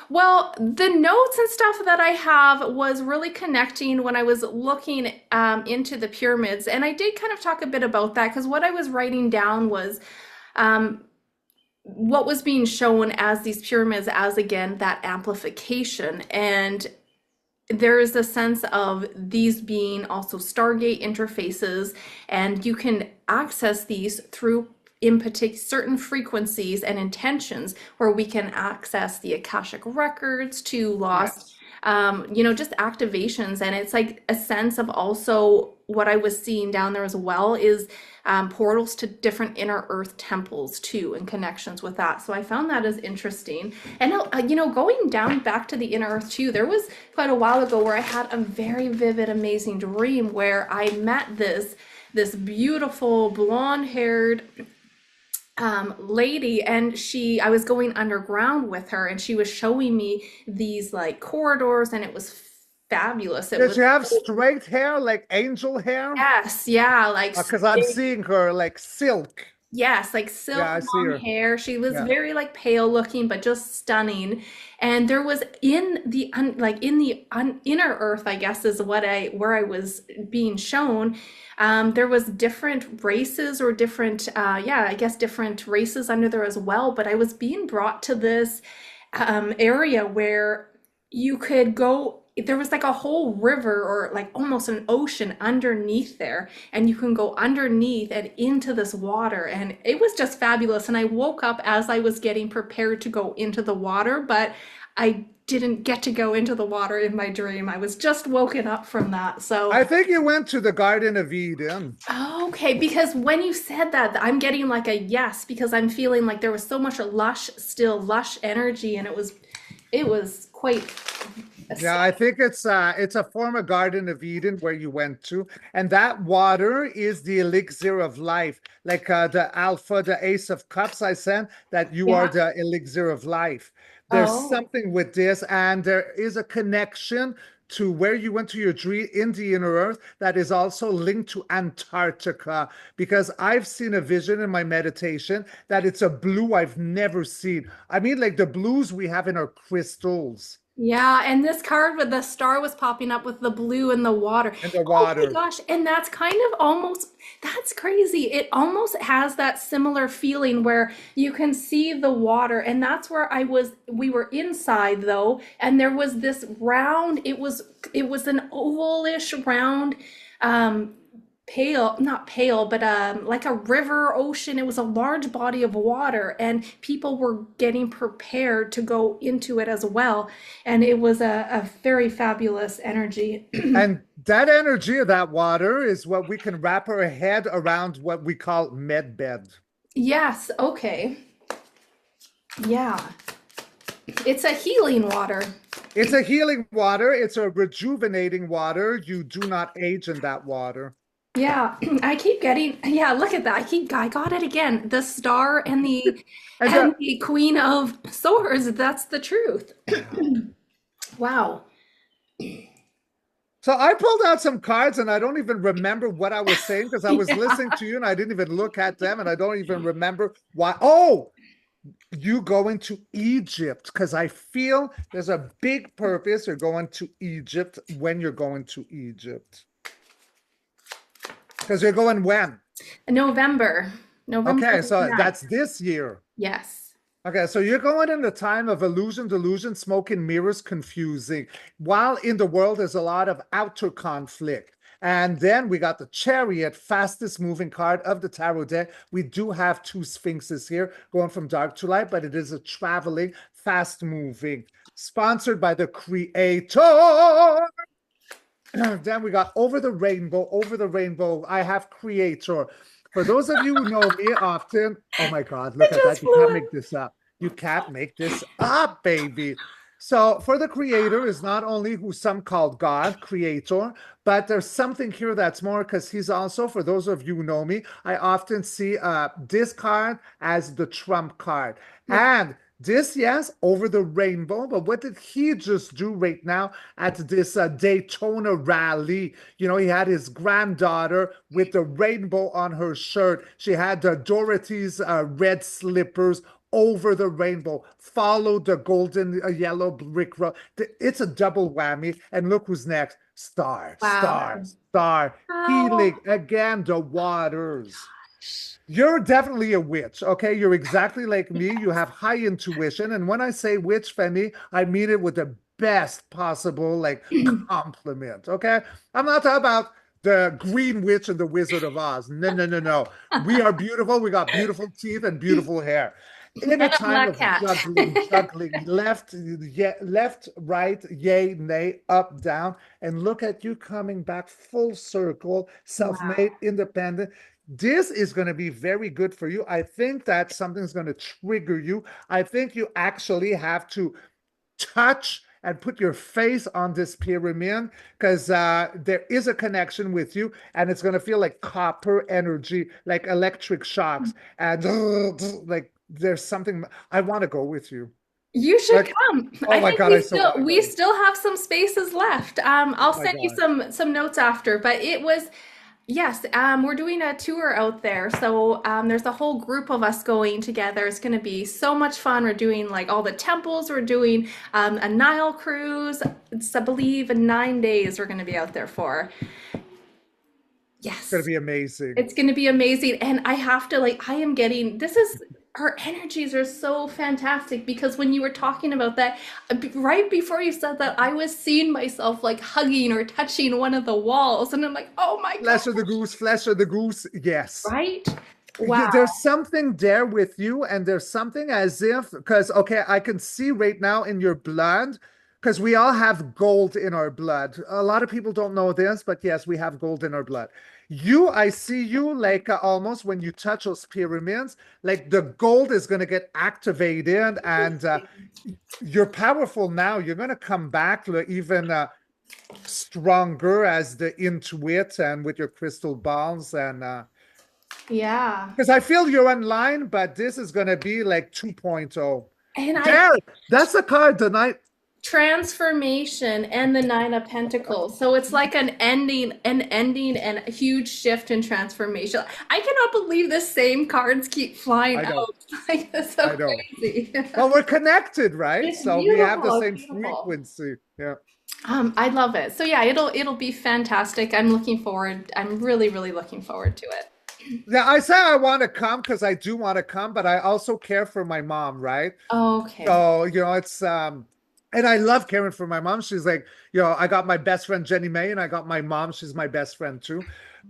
Well, the notes and stuff that I have was really connecting when I was looking into the pyramids. And I did kind of talk a bit about that because what I was writing down was um, what was being shown as these pyramids as, again, that amplification. And there is a sense of these being also Stargate interfaces, and you can access these through in particular certain frequencies and intentions where we can access the Akashic records to lost, Yes. just activations. And it's like a sense of also what I was seeing down there as well is portals to different inner earth temples too, and connections with that. So I found that as interesting. And going down back to the inner earth too, there was quite a while ago where I had a very vivid, amazing dream where I met this beautiful blonde-haired lady, and I was going underground with her, and she was showing me these like corridors, and it was fabulous. It Did was, you have straight hair, like angel hair? yes, yeah, like Because I'm seeing her like silk. yes, like Yeah, silk I see long her. hair. She was Yeah. very like pale looking, but just stunning. And there was in the inner earth, I guess is where I was being shown. There was different races or different, yeah, I guess different races under there as well. But I was being brought to this area where you could go. There was like a whole river or like almost an ocean underneath there, and you can go underneath and into this water, and it was just fabulous. And I woke up as I was getting prepared to go into the water, but I didn't get to go into the water in my dream. I was just woken up from that. So I think you went to the Garden of Eden. okay, because when you said that, I'm getting like a yes, because I'm feeling like there was so much lush energy, and it was quite Yeah, I think it's a form of Garden of Eden where you went to, and that water is the elixir of life. Like the Alpha, the Ace of Cups I sent, that you are yeah. the elixir of life. There's Oh. something with this, and there is a connection to where you went to your dream in the inner earth that is also linked to Antarctica, because I've seen a vision in my meditation that it's a blue I've never seen. I mean, like the blues we have in our crystals Yeah, and this card with the star was popping up with the blue and the water. in the Oh my water. gosh, and that's kind of almost, that's crazy. It almost has that similar feeling where you can see the water, and that's where we were inside though, and there was this round, it was an ovalish round um pale, not pale, but like a river ocean. It was a large body of water, and people were getting prepared to go into it as well. And it was a very fabulous energy. And that energy of that water is what we can wrap our head around what we call med bed. Yes, okay. Yeah. It's a healing water. It's a healing water. It's a rejuvenating water. You do not age in that water. Yeah, I keep getting, yeah, look at that. I got it again. The star and the And and the Queen of Swords. That's the truth. yeah. Wow. So I pulled out some cards and I don't even remember what I was saying because I was Yeah. listening to you and I didn't even look at them and I don't even remember why. Oh, you going to Egypt because I feel there's a big purpose. You're going to Egypt when you're going to Egypt because you're going when? November. November Okay, so 9th. that's this year. Yes. Okay, so you're going in the time of illusion, delusion, smoke and mirrors, confusing. While in the world, there's a lot of outer conflict. And then we got the Chariot, fastest moving card of the tarot deck. We do have two Sphinxes here going from dark to light, but it is a traveling, fast moving, sponsored by the Creator. Then we got over the rainbow, over the rainbow. I have creator. For those of you who know me often, oh my God, look It at just that. You flew can't in. make this up. You can't make this up, baby. So for the creator is not only who some called God, creator, but there's something here that's more because he's also, for those of you who know me, I often see this card as the trump card. Yeah. And this, yes, over the rainbow. But what did he just do right now at this Daytona rally? You know, he had his granddaughter with the rainbow on her shirt. She had Dorothy's red slippers over the rainbow, followed the golden yellow brick road. It's a double whammy. And look who's next. Star, star, Wow. star. Wow. Healing again the waters. You're definitely a witch, okay? You're exactly like me. You have high intuition. And when I say witch, Femi, I mean it with the best possible like compliment, okay? I'm not talking about the Green Witch and the Wizard of Oz. No, no, no, no. We are beautiful. We got beautiful teeth and beautiful hair. In And a a time black of cat. juggling, left, yeah, left, right, yay, nay, up, down, and look at you coming back full circle, Wow. self-made, independent. This is going to be very good for you. I think that something's going to trigger you. I think you actually have to touch and put your face on this pyramid because there is a connection with you and it's going to feel like copper energy, like electric shocks. And like there's something I want to go with you. You should Like, come. oh I my think God, I so want to we go. still have some spaces left. Oh I'll my send you God. some notes after, but it was yes, we're doing a tour out there. So there's a whole group of us going together. It's going to be so much fun. We're doing like all the temples. We're doing a Nile cruise. It's, I believe, 9 days we're going to be out there for. It's going to Yes. be amazing. It's going to be amazing. And I have to, like, I am getting, this is, her energies are so fantastic because when you were talking about that, right before you said that, I was seeing myself like hugging or touching one of the walls. And I'm like, oh my God, Flesh of the goose, flesh of the goose. Yes. right? Yeah, Wow. there's something there with you, and there's something as if, because, okay, I can see right now in your blood, because we all have gold in our blood. A lot of people don't know this, but yes, we have gold in our blood. You, I see you like almost when you touch those pyramids, like the gold is going to get activated, and you're powerful now. You're going to come back even stronger as the intuit and with your crystal balls and Yeah. because I feel you're online, but this is going to be like 2.0. And I, Derek, that's a card tonight. transformation and the Nine of Pentacles. So it's like an ending and a huge shift and transformation. I cannot believe the same cards keep flying I out. know. Like, it's so I know. crazy. Well, we're connected, right? It's So we have the beautiful. It's same beautiful. frequency. Yeah. I love it. So yeah, it'll be fantastic. I'm looking forward. I'm really, really looking forward to it. Yeah, I say I want to come because I do want to come, but I also care for my mom, right? Okay. So, it's and I love caring for my mom. She's like, I got my best friend Jenny May and I got my mom, she's my best friend too.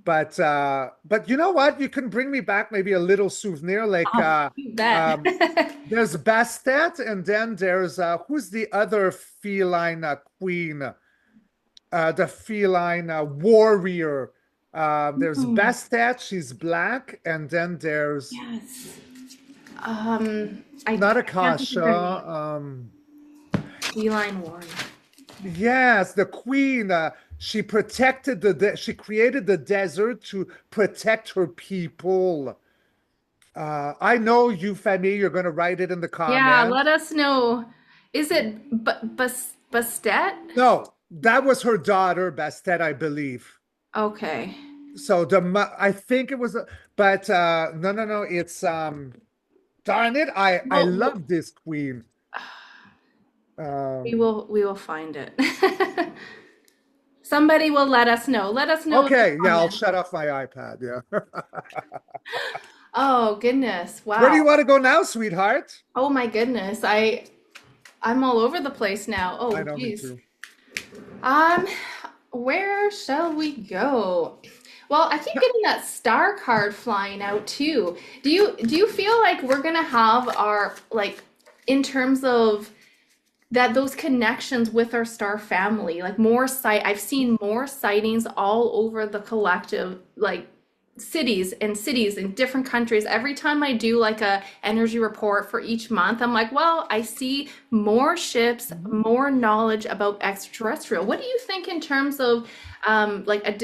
But you know what? You can bring me back maybe a little souvenir like Oh, you bet. um there's Bastet and then there's who's the other feline queen? The feline warrior. There's Hmm. Bastet, she's black, and then there's Yes. I Not can't think of Akasha. their name. Um, Feline warrior. yes, the queen. She protected she created the desert to protect her people. I know you, Femi, you're going to write it in the Yeah, comments. let us know. Is it Bastet? No, that was her daughter, Bastet, I believe. Okay. So I think it was, but no, no, no. It's darn it, I Well, love this queen. we Um, will we will find it. Somebody will let us know. Let us know in the okay, yeah, I'll comments. shut off my iPad. Yeah. Oh goodness. Where do you Wow. want to go now, sweetheart? Oh my goodness. I'm all over the place now. I Oh know, me geez. too. Um, where shall we go? Well, I keep getting that star card flying out too. Do you feel like we're gonna have our like in terms of that those connections with our star family, like more sight I've seen more sightings all over the collective, like cities in different countries. Every time I do like a energy report for each month, I'm like, well, I see more ships, more knowledge about extraterrestrial. What do you think in terms of like a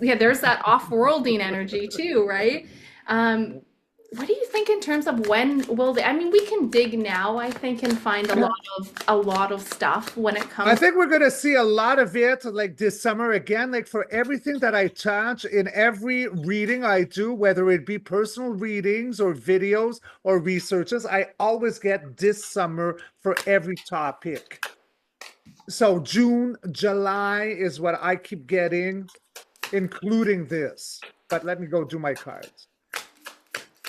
yeah, there's that off-worlding energy too, right? Um, what do you think in terms of when will they, I mean, we can dig now, I think, and find a lot of stuff when it I comes. think we're going to see a lot of it like this summer again. Like for everything that I touch in every reading I do, whether it be personal readings or videos or researches, I always get this summer for every topic. So June, July is what I keep getting, including this. But let me go do my cards.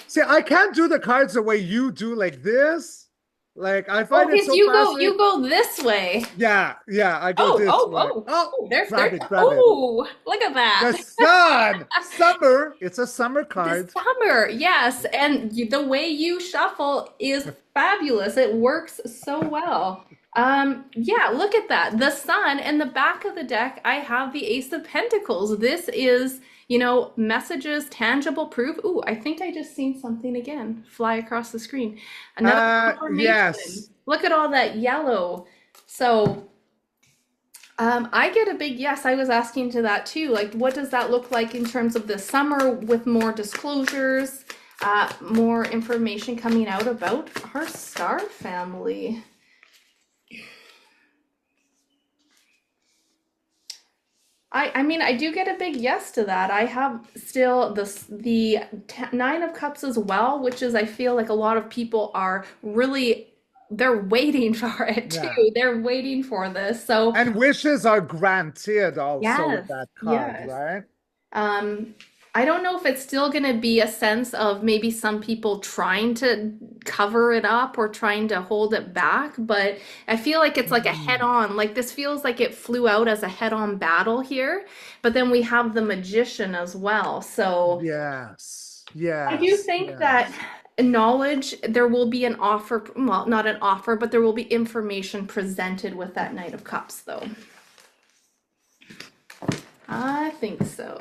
See, I can't do the cards the way you do, like this. Like I Oh, find it because so you go fascinating. you go this way. Yeah, yeah, I go Oh, this oh, way. oh, Oh, oh, there's grab it, grab it. oh, look at The that. sun, summer. It's a summer The card. summer, yes, and the way you shuffle is fabulous. It works so well. Yeah, look at that. The sun and the back of the deck, I have the Ace of Pentacles. This is, messages, tangible proof. Ooh, I think I just seen something again fly across the screen. Another confirmation. Yes. Look at all that yellow. So, I get a big yes. I was asking to that too. Like, what does that look like in terms of the summer with more disclosures, more information coming out about our star family? I mean, I do get a big yes to that. I have still the Nine of Cups as well, which is I feel like a lot of people are really they're waiting for it Yeah. too. They're waiting for this. So, And wishes are granted also with yes, that card, yes. right? Um, I don't know if it's still going to be a sense of maybe some people trying to cover it up or trying to hold it back, but I feel like it's like a Mm, head-on, like this feels like it flew out as a head-on battle here, but then we have the magician as well. So yes. I do Yes. think that Yes. knowledge, there will be an offer, well, not an offer, but there will be information presented with that Knight of Cups, though. I think so.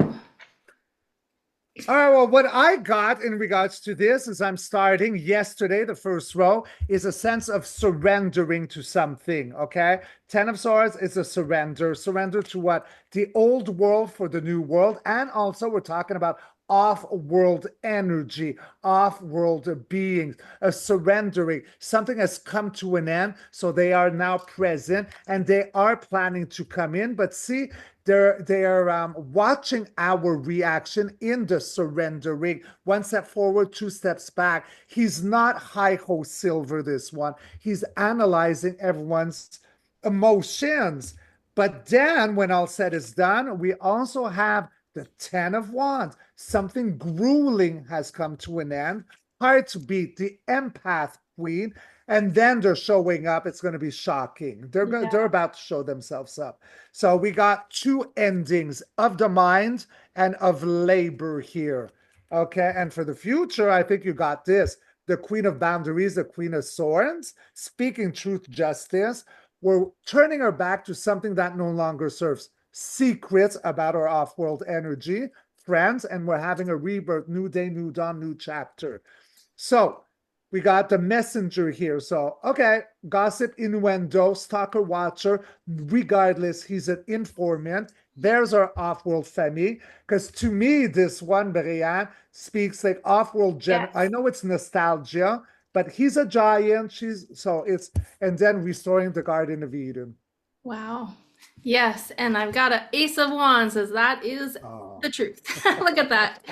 All right, well, what I got in regards to this is I'm starting yesterday, the first row is a sense of surrendering to something, okay? Ten of Swords is a surrender. Surrender to what? The old world for the new world. And also we're talking about off-world energy, off-world beings, a surrendering. Something has come to an end, so they are now present and they are planning to come in. But see, they're watching our reaction in the surrendering. One step forward, two steps back. He's not high ho silver, this one. He's analyzing everyone's emotions. But then, when all said is done, we also have the Ten of Wands. Something grueling has come to an end. Hard to beat, the empath queen. And then they're showing up. It's going to be shocking. They're about to show themselves up. So we got two endings of the mind and of labor here. Okay. And for the future, I think you got this. The Queen of Boundaries, the Queen of Swords, speaking truth, justice. We're turning our back to something that no longer serves. Secrets about our off world energy, friends, and we're having a rebirth, new day, new dawn, new chapter. So We got the messenger here. So, okay, gossip, innuendo, stalker, watcher. Regardless, he's an informant. There's our off-world Femi. Because to me, this one, Breanne, speaks like off-world I Yes. know it's nostalgia, but he's a giant. And then restoring the Garden of Eden. Wow. Yes, and I've got an Ace of Wands, as that is Oh, the truth. Look at that.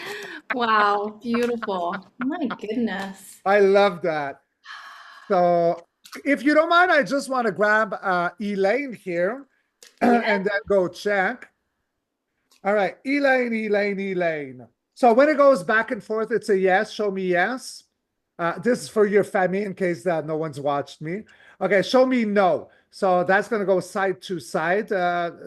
Wow, beautiful. My goodness. I love that. So, if you don't mind, I just want to grab Elaine here Yeah. and then go check. All right, Elaine. So when it goes back and forth, it's a yes. Show me yes. This is for your family in case that no one's watched me. Okay, show me no. So that's going to go side to side,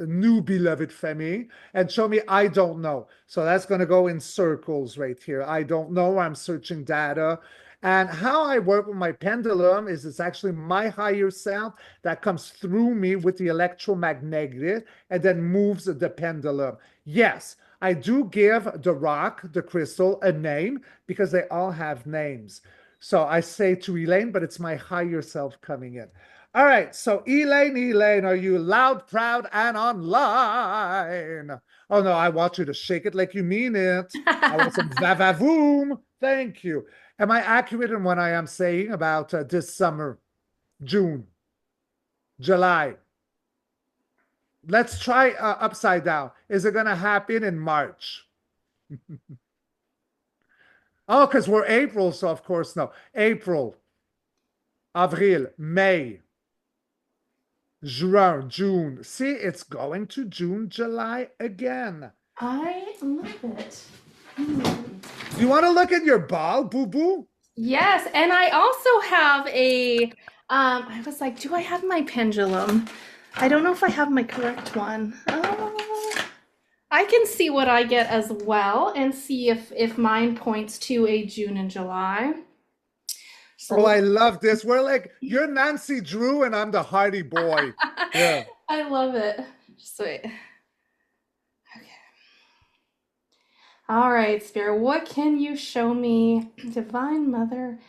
new beloved Femi. And show me I don't know. So that's going to go in circles right here. I don't know. I'm searching data. And how I work with my pendulum is it's actually my higher self that comes through me with the electromagnetic and then moves the pendulum. Yes, I do give the rock, the crystal, a name because they all have names. So I say to Elaine, but it's my higher self coming in. All right, so Elaine, are you loud, proud, and online? Oh no, I want you to shake it like you mean it. I want some va-va-voom. Thank you. Am I accurate in what I am saying about this summer, June, July? Let's try upside down. Is it going to happen in March? Oh, because we're April, so of course no. April, Avril, May, Juin, June. See, it's going to June, July again. I love it. Do you want to look at your ball, boo boo? Yes, and I also have I was like, do I have my pendulum? I don't know if I have my correct one. I can see what I get as well and see if mine points to a June and July. Oh, So I love this. We're like, you're Nancy Drew and I'm the Hardy Boy. Yeah. I love it. Just wait. Okay. All right, Spirit, what can you show me? Divine Mother.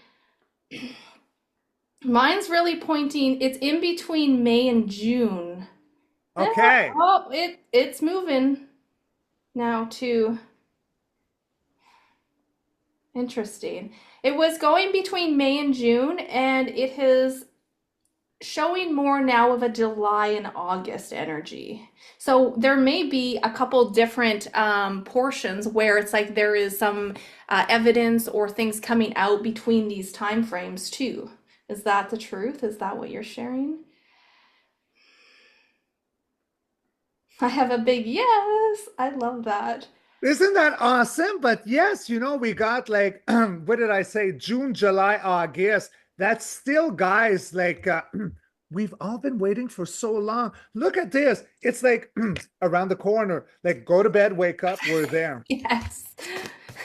Mine's really pointing, it's in between May and June. Eh, Okay. oh, it's moving now to interesting. It was going between May and June, and it is showing more now of a July and August energy. So there may be a couple different portions where it's like there is some evidence or things coming out between these time frames too. Is that the truth? Is that what you're sharing? I have a big yes. I love that. Isn't that awesome? But yes, we got like, what did I say? June, July, August. That's still, guys, like, we've all been waiting for so long. Look at this. It's like around the corner. Like, go to bed, wake up, we're there. Yes.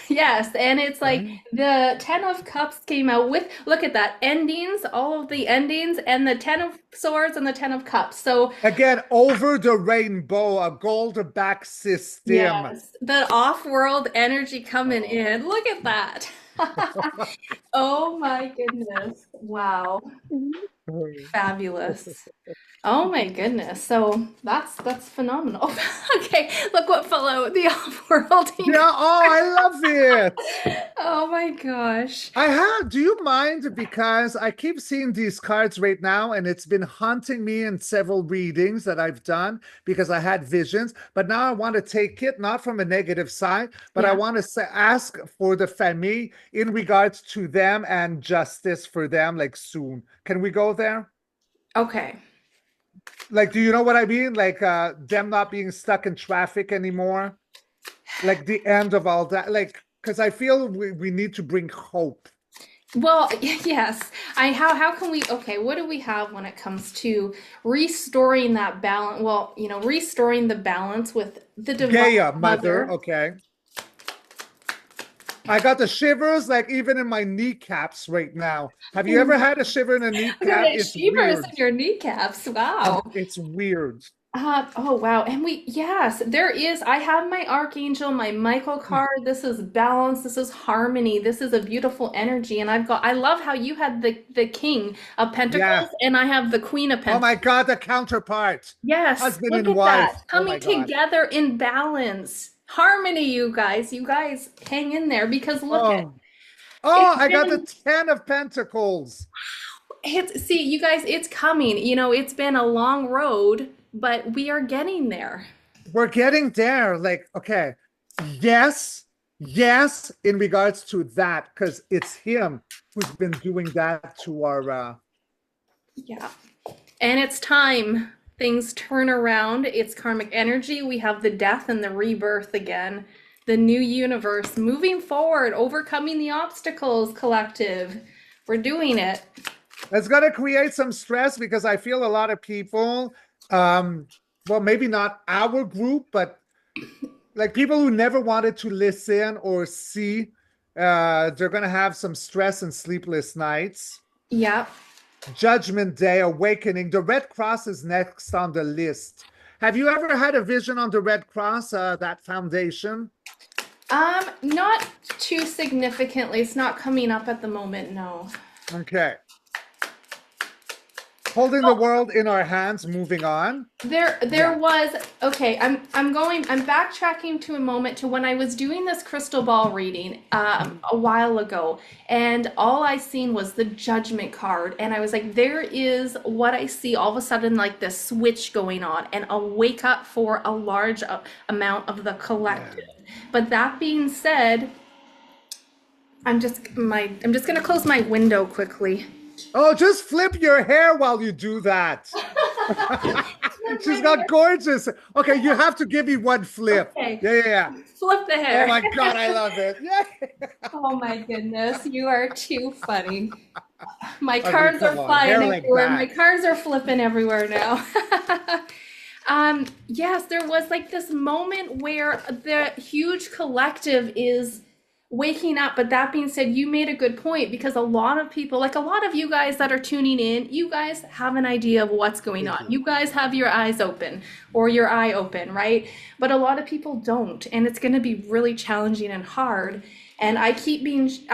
Yes, and it's like Right? the 10 of Cups came out with, look at that, endings, all of the endings, and the 10 of Swords and the 10 of Cups. So, Again, over the rainbow, a gold back system. yes, the off-world energy coming Oh. in. Look at that. Oh my goodness. Wow. Fabulous. Oh my goodness. So that's phenomenal. Okay, look what fell out, the off-worlding. Yeah, oh, I love it. Oh my gosh. Do you mind? Because I keep seeing these cards right now, and it's been haunting me in several readings that I've done because I had visions. But now I want to take it not from a negative side, but I Yeah. want to ask for the family in regards to them and justice for them, like soon. Can we go there? Okay. Like, do you know what I mean? Like, them not being stuck in traffic anymore, like the end of all that. Like, because I feel we need to bring hope. Well, yes. How can we okay, what do we have when it comes to restoring that balance? Well, restoring the balance with the divine Gaia, mother. mother. Okay. I got the shivers, like even in my kneecaps right now. Have you ever had a shiver in a Look at kneecap? it, It's shivers weird. in your kneecaps. Wow. It's weird. Oh wow. And yes, there is. I have my Archangel, my Michael card. This is balance. This is harmony. This is a beautiful energy. And I love how you had the King of Yeah. Pentacles and I have the Queen of Oh my Pentacles. God, the counterpart. Yes, Husband look and at that. wife. Oh my Coming God. together in balance. Harmony, you guys. You guys hang in there because look at Oh. Oh, it's I got the been 10 of Pentacles. it's see, you guys, it's coming. It's been a long road, but we are getting there. We're getting there. Like, okay, yes, yes, in regards to that, because it's him who's been doing that to our Yeah. And it's time things turn around. It's karmic energy. We have the death and the rebirth again. The new universe moving forward, overcoming the obstacles, collective. We're doing it. it's gonna create some stress because I feel a lot of people, um, well, maybe not our group, but like people who never wanted to listen or see, they're gonna have some stress and sleepless nights. Yeah. Judgment Day, Awakening. The Red Cross is next on the list. Have you ever had a vision on the Red Cross, that foundation? Not too significantly. It's not coming up at the moment, no. Okay. Holding the world in our hands, moving on. There Yeah. was okay. I'm backtracking to a moment to when I was doing this crystal ball reading a while ago, and all I seen was the Judgment card, and I was like, there is what I see all of a sudden like this switch going on, and a wake up for a large amount of the Yeah. collective. But that being said, I'm just gonna close my window quickly. Oh, just flip your hair while you do that. She's got gorgeous. Okay, you have to give me one flip. Okay, Yeah, yeah, yeah. flip the Oh hair. my God, I love it. Yeah. Oh my goodness, you are too funny. My I mean, cards are come on, flying hair like everywhere. My that. cards are flipping everywhere now. Yes, there was like this moment where the huge collective is waking up. But that being said, you made a good point because a lot of people, like a lot of you guys that are tuning in, you guys have an idea of what's going We on. do. You guys have your eyes open or your eye open, right? But a lot of people don't. And it's going to be really challenging and hard. And I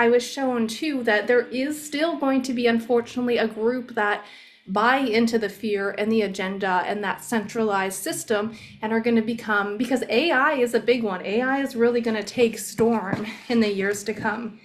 was shown too that there is still going to be, unfortunately, a group that buy into the fear and the agenda and that centralized system and are going to become, because AI is a big one. AI is really going to take storm in the years to come.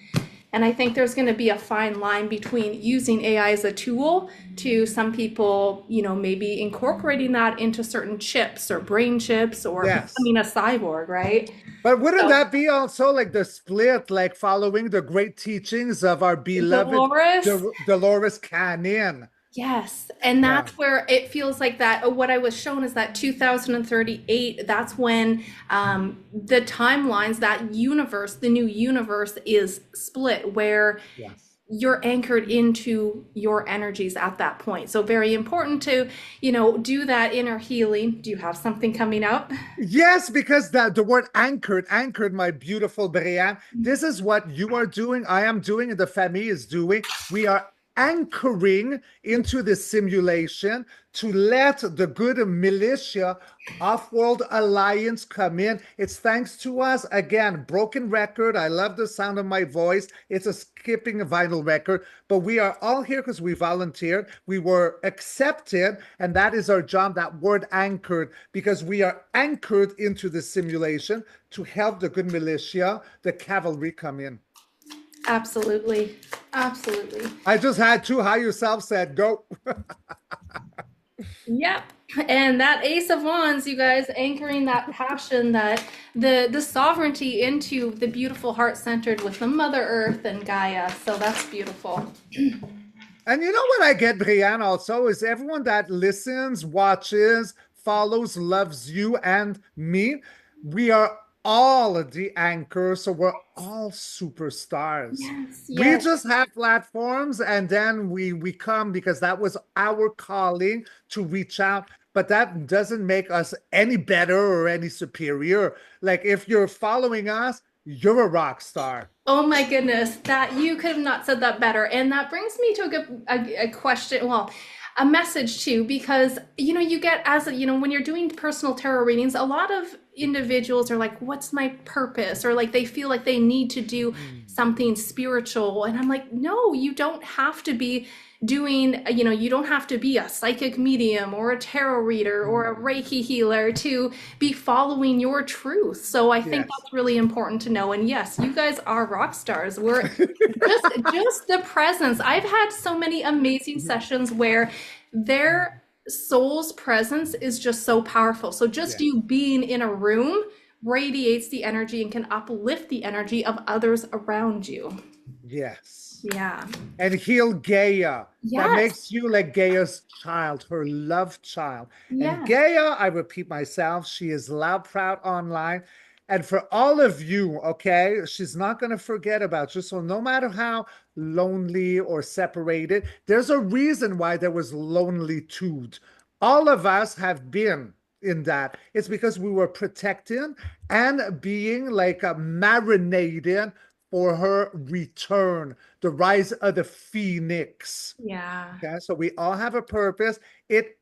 And I think there's going to be a fine line between using AI as a tool to some people, maybe incorporating that into certain chips or brain chips or Yes. becoming a cyborg, right? But wouldn't So, that be also like the split, like following the great teachings of our beloved Dolores. Dolores Cannon? Yes, and Yeah. that's where it feels like that. What I was shown is that 2038, that's when the timelines, that universe, the new universe is split, where Yes. you're anchored into your energies at that point. So very important to, do that inner healing. Do you have something coming up? Yes, because the word anchored, my beautiful Breanne. This is what you are doing, I am doing, and the family is doing. We are anchoring into the simulation to let the good militia off-world alliance come in. It's thanks to us. Again, broken record. I love the sound of my voice. It's a skipping vinyl record, but we are all here because we volunteered. We were accepted, and that is our job, that word anchored, because we are anchored into the simulation to help the good militia, the cavalry come in. Absolutely. Absolutely. I just had to, how yourself said, go. Yep. And that Ace of Wands, you guys, anchoring that passion, that the sovereignty into the beautiful heart centered with the Mother Earth and Gaia. So that's beautiful. And you know what I get, Breanne, also is everyone that listens, watches, follows, loves you and me. We are all the anchors, so we're all superstars. Yes, We yes. just have platforms, and then we come because that was our calling to reach out. But that doesn't make us any better or any superior. Like if you're following us, you're a rock star. Oh my goodness, that you could have not said that better. And that brings me to a question. Well, a message too, because you get as when you're doing personal tarot readings, a lot of individuals are like, what's my purpose? Or like they feel like they need to do Mm. something spiritual. And I'm like, no, you don't have to be doing, you don't have to be a psychic medium or a tarot reader or a Mm. Reiki healer to be following your truth. So I think Yes. that's really important to know. And yes, you guys are rock stars. We're just the presence. I've had so many amazing sessions where their soul's presence is just so powerful. So just Yes. you being in a room radiates the energy and can uplift the energy of others around you. Yes. Yeah. And heal Gaia. That Yes. makes you like Gaia's child, her loved child. And Yes. Gaia, I repeat myself, she is loud, proud online. And for all of you, okay, she's not going to forget about you. So no matter how lonely or separated, there's a reason why there was lonelytude. All of us have been in that. It's because we were protecting and being like marinated for her return, the rise of the phoenix. Yeah. Okay, so we all have a purpose. It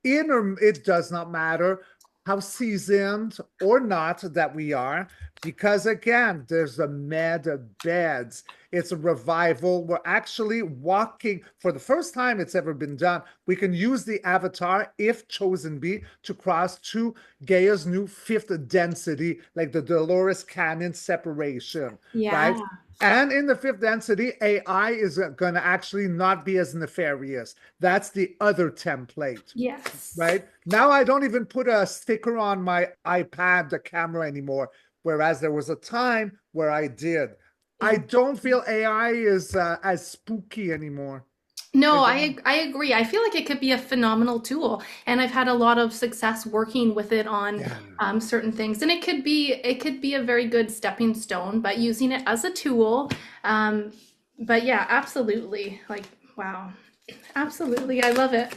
does not matter how seasoned or not that we are, because again, there's a med beds. It's a revival. We're actually walking for the first time it's ever been done. We can use the avatar, if chosen be, to cross to Gaia's new fifth density, like the Dolores Canyon separation, right? Yeah. And in the fifth density, AI is going to actually not be as nefarious. That's the other template, Yes. right? Now I don't even put a sticker on my iPad, the camera anymore, whereas there was a time where I did. I Yeah. don't feel AI is as spooky anymore. I No, don't. I agree. I feel like it could be a phenomenal tool, and I've had a lot of success working with it on Yeah. certain things. And it could be a very good stepping stone, but using it as a tool. Um, but yeah, absolutely. Like, wow, absolutely, I love it.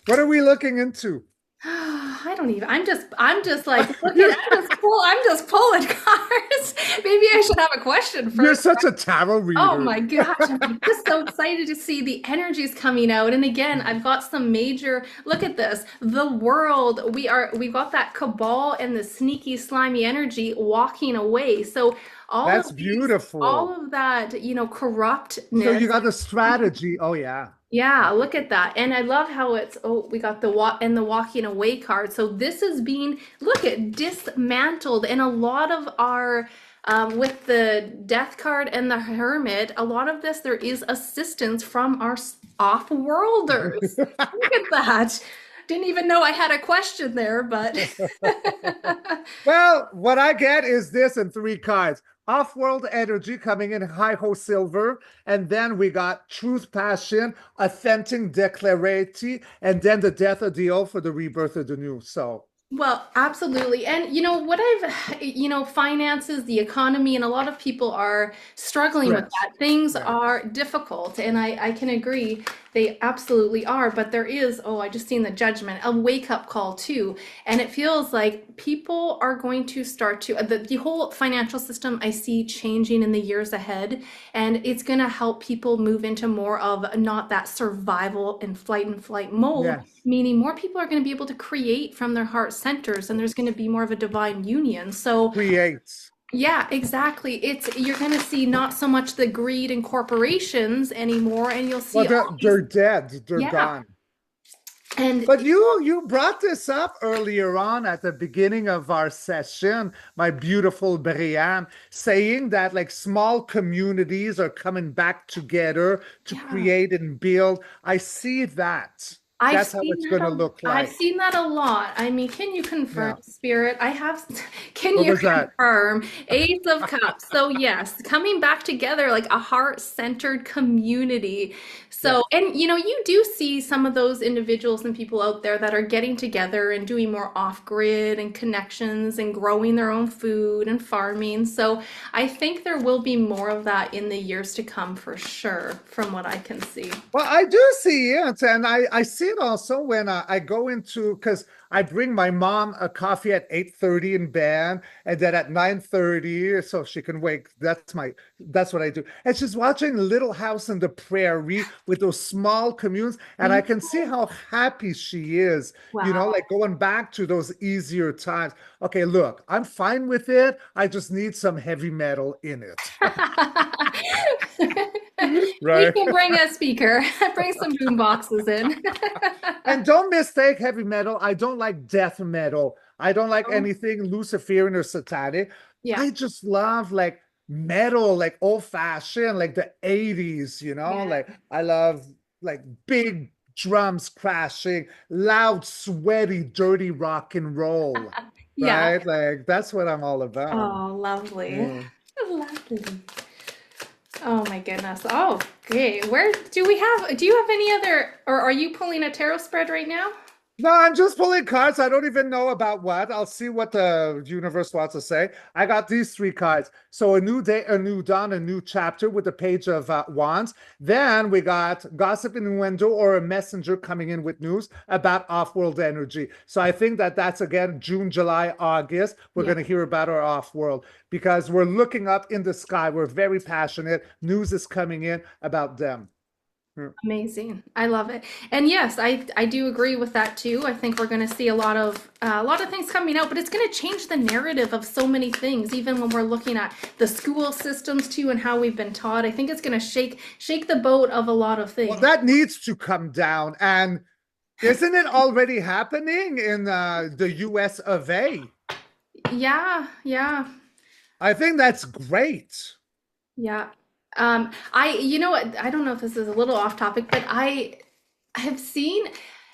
What are we looking into? I don't even. I'm just like looking. I'm just pulling cards. Maybe I should have a question You're first. such a tarot Oh reader. my gosh, I'm like just so excited to see the energies coming out. And again, I've got some major, look at this. The world, we've got that cabal and the sneaky, slimy energy walking away. So That's all beautiful. of that, So corruptness. you got the strategy. Oh yeah. Yeah, look at that. And I love how we got the walking away card. So this is being, look at dismantled. And a lot of our, with the death card and the hermit, a lot of this, there is assistance from our off-worlders. Look at that. Didn't even know I had a question there, but Well, what I get is this in three cards. Off-world energy coming in high ho silver, and then we got truth, passion, authentic declarity, and then the death of the old for the rebirth of the new. So well, absolutely. And what finances, the economy, and a lot of people are struggling with stress. that. Things Yeah. are difficult, and I can agree they absolutely are. But there is, I just seen the judgment, a wake-up call too. And it feels like people are going to start to, the whole financial system I see changing in the years ahead, and it's going to help people move into more of not that survival and flight mode, Yes. meaning more people are going to be able to create from their heart centers, and there's going to be more of a divine union. So Creates. yeah, exactly. You're going to see not so much the greed and corporations anymore, and you'll Well, see all they're these, dead. They're yeah. gone. And But you brought this up earlier on at the beginning of our session, my beautiful Breanne, saying that like small communities are coming back together to yeah, create and build. I see that. I've That's how seen it's that going to look I've like. seen that a lot. I mean, can you confirm, Yeah. Spirit? Can What you was that? confirm Ace of Cups? So yes, coming back together like a heart-centered community. So, Yes. and you do see some of those individuals and people out there that are getting together and doing more off-grid and connections and growing their own food and farming. So I think there will be more of that in the years to come for sure, from what I can see. Well, I do see it, and I see it also when I go into, because I bring my mom a coffee at 8:30 in bed, and then at 9:30, so she can wake. That's what I do. And she's watching Little House on the Prairie with those small communes, and I Yeah. can see how happy she is, Wow. like going back to those easier times. Okay, look, I'm fine with it. I just need some heavy metal in it. We Right. can bring a speaker, bring some boom boxes in. And don't mistake heavy metal. I don't like death metal. I don't like Oh, anything Luciferian or satanic. yeah, I just love like metal, like old fashioned, like the 80s, yeah, like I love like big drums crashing, loud, sweaty, dirty rock and roll, yeah. right? Like that's what I'm all about. Oh, lovely. Yeah. Lovely. Oh my goodness. Oh, okay. Where do you have any other, or are you pulling a tarot spread right now? No, I'm just pulling cards. I don't even know about what. I'll see what the universe wants to say. I got these three cards. So a new day, a new dawn, a new chapter with the page of wands. Then we got gossip in the window or a messenger coming in with news about off-world energy. So I think that that's again June, July, August. We're Yeah. going to hear about our off-world because we're looking up in the sky. We're very passionate. News is coming in about them. Hmm. Amazing. I love it. And yes, I do agree with that too. I think we're going to see a lot of things coming out, but it's going to change the narrative of so many things, even when we're looking at the school systems too and how we've been taught. I think it's going to shake the boat of a lot of Well, things. that needs to come down. And isn't it already happening in the US of A? Yeah, yeah. I think that's great. Yeah. You know what? I don't know if this is a little off topic, but I have seen,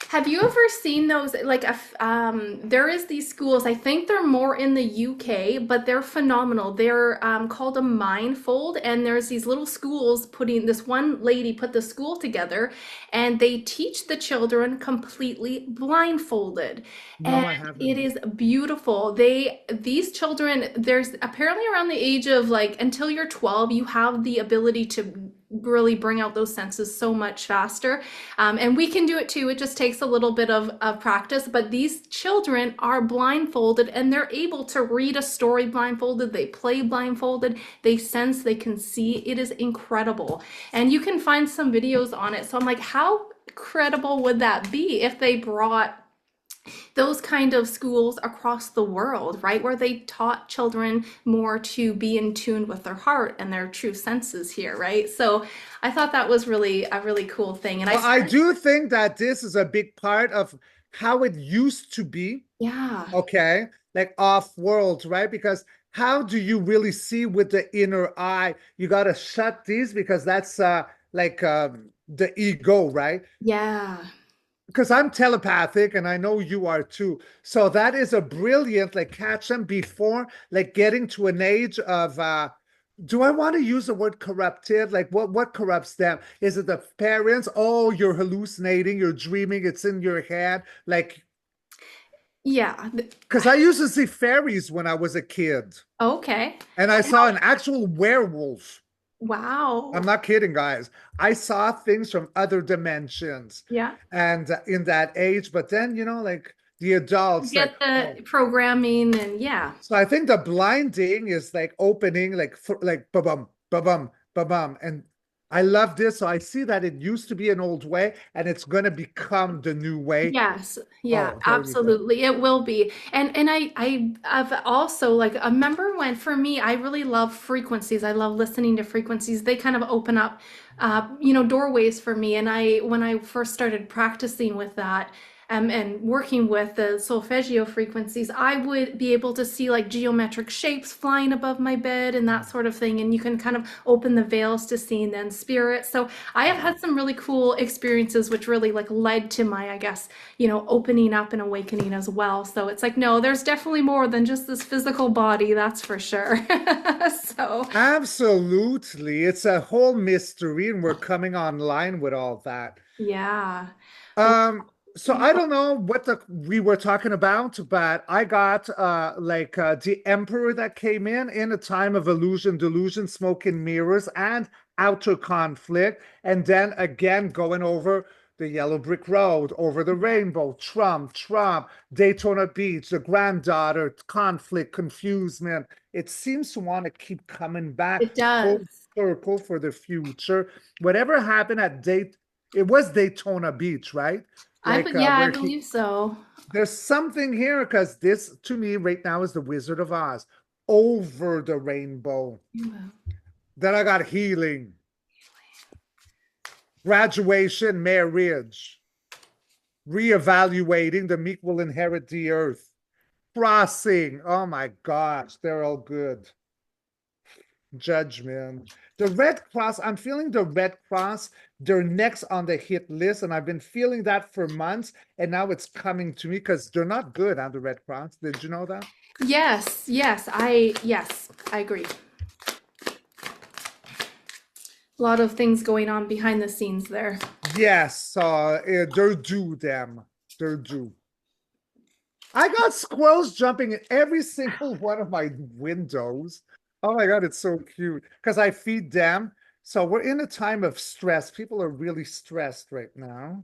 have you ever seen those? Like, there is these schools, I think they're more in the UK, but they're phenomenal. They're called a mindfold, and there's these little schools putting, this one lady put the school together, and they teach the children completely blindfolded. No, And I it haven't. is beautiful. These children, there's apparently around the age of like until you're 12, you have the ability to really bring out those senses so much faster. And we can do it too. It just takes a little bit of practice. But these children are blindfolded and they're able to read a story blindfolded. They play blindfolded. They sense, they can see. It is incredible. And you can find some videos on it. So I'm like, how credible would that be if they brought those kind of schools across the world, right? Where they taught children more to be in tune with their heart and their true senses here, right? So I thought that was really a really cool thing. And I Well, I started, do think that this is a big part of how it used to be, yeah, okay? Like off world, right? Because how do you really see with the inner eye? You got to shut these because that's like the ego, right? yeah, Because I'm telepathic and I know you are too. So that is a brilliant, like catch them before like getting to an age of do I want to use the word corrupted? Like what corrupts them? Is it the parents? Oh, you're hallucinating, you're dreaming, it's in your head. Like, yeah. because I used to see fairies when I was a kid, Okay. and I saw an actual werewolf. I'm Wow. not kidding, guys. I saw things from other dimensions Yeah. and in that age, but then, like the adults, like, Get oh. the programming and yeah. So I think the blinding is like opening, like ba-bum, ba-bum, ba-bum. And I love this. So I see that it used to be an old way and it's going to become the new way. Yes, yeah, Oh, there you go. absolutely. It will be. And I've also like I remember when for me I really love frequencies. I love listening to frequencies. They kind of open up doorways for me. And I when I first started practicing with that and working with the solfeggio frequencies, I would be able to see like geometric shapes flying above my bed and that sort of thing. And you can kind of open the veils to seeing then spirit. So I have had some really cool experiences which really like led to my, I guess, opening up and awakening as well. So it's like, no, there's definitely more than just this physical body, that's for sure. So, Absolutely. It's a whole mystery and we're coming online with all that. yeah. Um, so I don't know what we were talking about, but I got like the emperor that came in a time of illusion, delusion, smoke and mirrors, and outer conflict, and then again going over. the Yellow Brick Road, Over the Rainbow, Trump, Daytona Beach, the granddaughter, conflict, confusement. It seems to want to keep coming back It does. full circle for the future. Whatever happened at it was Daytona Beach, right? Like Yeah, I where believe so. there's something here because this to me right now is the Wizard of Oz, Over the Rainbow. Then I got healing, graduation, marriage, reevaluating, the meek will inherit the earth, crossing. Oh my gosh, they're all good. Judgment. The Red Cross, I'm feeling the Red Cross, they're next on the hit list, and I've been feeling that for months, and now it's coming to me because they're not good on the Red Cross. Did you know that? Yes, I agree. A lot of things going on behind the scenes there. Yes, they're due them. They're due. I got squirrels jumping in every single one of my windows. Oh my God, it's so cute because I feed them. So we're in a time of stress. People are really stressed right now.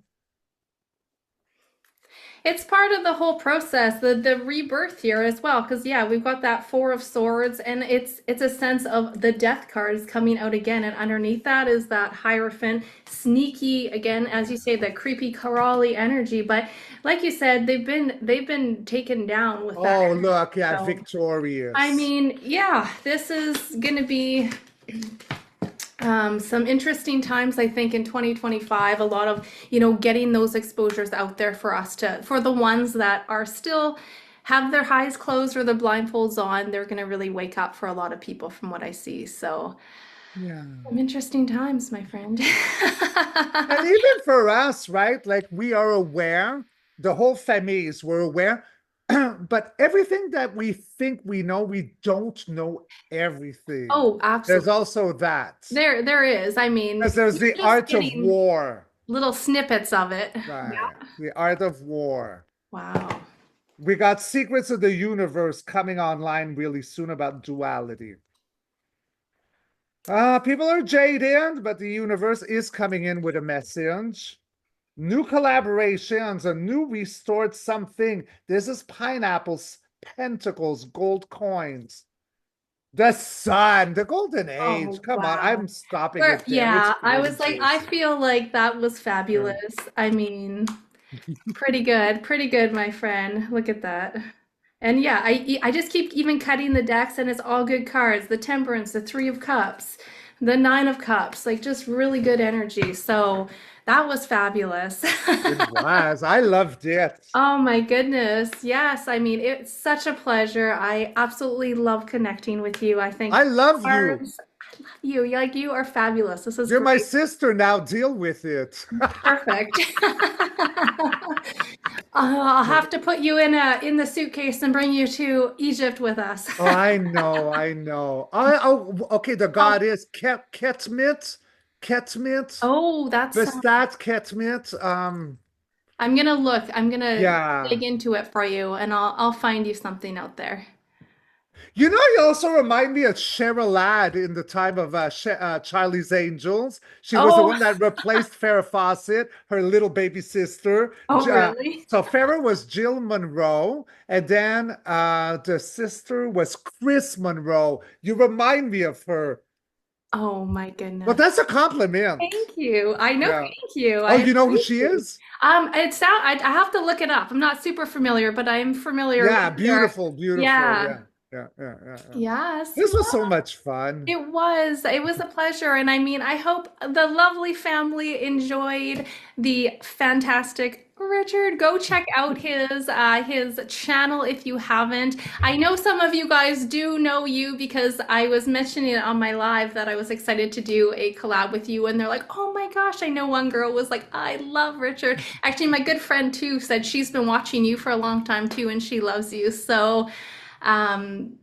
It's part of the whole process, the rebirth here as well, because yeah, we've got that Four of Swords, and it's a sense of the Death card is coming out again, and underneath that is that Hierophant, sneaky again, as you say, the creepy crawly energy. But like you said, they've been taken down with that Oh, energy. look, yeah, So I victorious. mean, yeah, this is gonna be some interesting times, I think, in 2025. A lot of, getting those exposures out there for us for the ones that are still have their eyes closed or the blindfolds on, they're going to really wake up for a lot of people from what I see. So, Yeah. some interesting times, my friend. And even for us, right? Like we are aware, the whole families were aware, but everything that we think we know, we don't know everything. Oh, There's absolutely. also that. There is. I mean, Because there's the just art of getting war, little snippets of it. right? The art of war. Wow. We got Secrets of the Universe coming online really soon about duality. People are jaded, but the universe is coming in with a message. New collaborations, a new restored something. This is pineapples, pentacles, gold coins. The sun, the golden age. Oh, Come on, wow. I'm stopping it there. It's I was like, I gorgeous. feel like that was Yeah. fabulous. I mean, pretty good, my friend. Look at that. And yeah, I just keep even cutting the decks, and it's all good cards. The Temperance, the Three of Cups, the Nine of Cups, like just really good energy. So that was fabulous. It was. I loved it. Oh my goodness. Yes, I mean, it's such a pleasure. I absolutely love connecting with you. I think I love you. cards, you are fabulous. This is You're my great. sister now. Deal with it. Perfect. I'll have to put you in the suitcase and bring you to Egypt with us. Oh, I know, I know. Okay, the Oh, god is Ketmit, Ketmit, oh, that's Lestat, Ketmit. I'm gonna look. I'm gonna dig Yeah. into it for you, and I'll find you something out there. You know, you also remind me of Cheryl Ladd in the time of Charlie's Angels. She was the Oh, one that replaced Farrah Fawcett, her little baby sister. oh, really? So Farrah was Jill Monroe, and then the sister was Chris Monroe. You remind me of her. Oh my Well, goodness. that's a compliment. Thank you. I know. Yeah. Thank you. Oh, I you know who she appreciate. is? I have to look it up. I'm not super familiar, but I'm familiar Yeah, with her. beautiful, beautiful. Yeah. Yeah, yeah. Yes. This was so much fun. It was. It was a pleasure. And I mean, I hope the lovely family enjoyed the fantastic Richard. Go check out his channel if you haven't. I know some of you guys do know you because I was mentioning it on my live that I was excited to do a collab with you, and they're like, "Oh my gosh." I know one girl was like, "I love Richard." Actually, my good friend too said she's been watching you for a long time too, and she loves you. So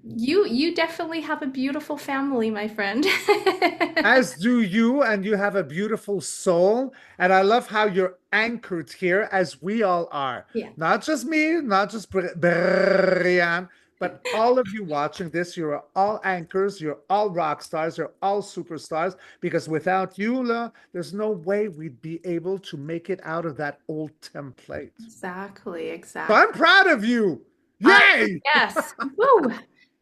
you definitely have a beautiful family, my friend. As do you, and you have a beautiful soul. And I love how you're anchored here, as we all are. Yeah. Not just me, not just Brianne, But all of you watching this, you're all anchors, you're all rock stars, you're all superstars, because without you, there's no way we'd be able to make it out of that old template. Exactly, So exactly. I'm proud of you. Uh, Yay! yes. Woo.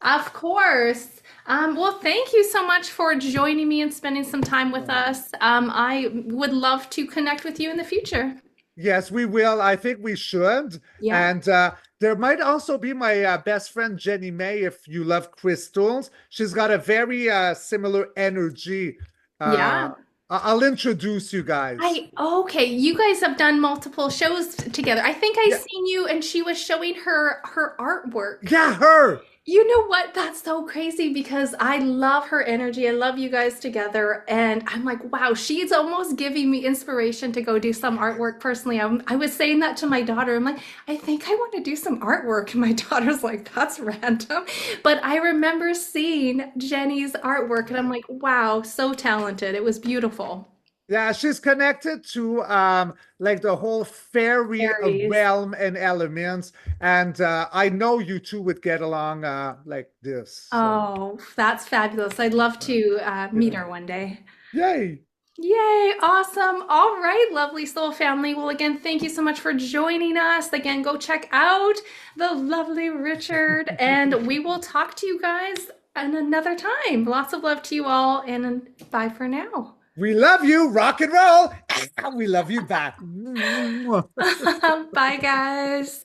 Of course. Well, thank you so much for joining me and spending some time with us. I would love to connect with you in the future. Yes, we will. I think we should. Yeah. And there might also be my best friend Jenny May, if you love crystals. She's got a very similar energy. Yeah. I'll introduce you guys. Okay, you guys have done multiple shows together. I think I Yeah, seen you and she was showing her artwork. yeah, her. You know what? That's so crazy because I love her energy. I love you guys together. And I'm like, wow, she's almost giving me inspiration to go do some artwork personally. I was saying that to my daughter. I'm like, I think I want to do some artwork. And my daughter's like, that's random. But I remember seeing Jenny's artwork and I'm like, wow, so talented. It was beautiful. Yeah, she's connected to like the whole fairy Fairies. realm and elements. And I know you two would get along like this. So Oh, that's fabulous. I'd love to meet yeah. her one day. Yay. Yay, awesome. All right, lovely soul family. Well, again, thank you so much for joining us. Again, go check out the lovely Richard, and we will talk to you guys in another time. Lots of love to you all, and bye for now. We love you, rock and roll. We love you back. Bye, guys.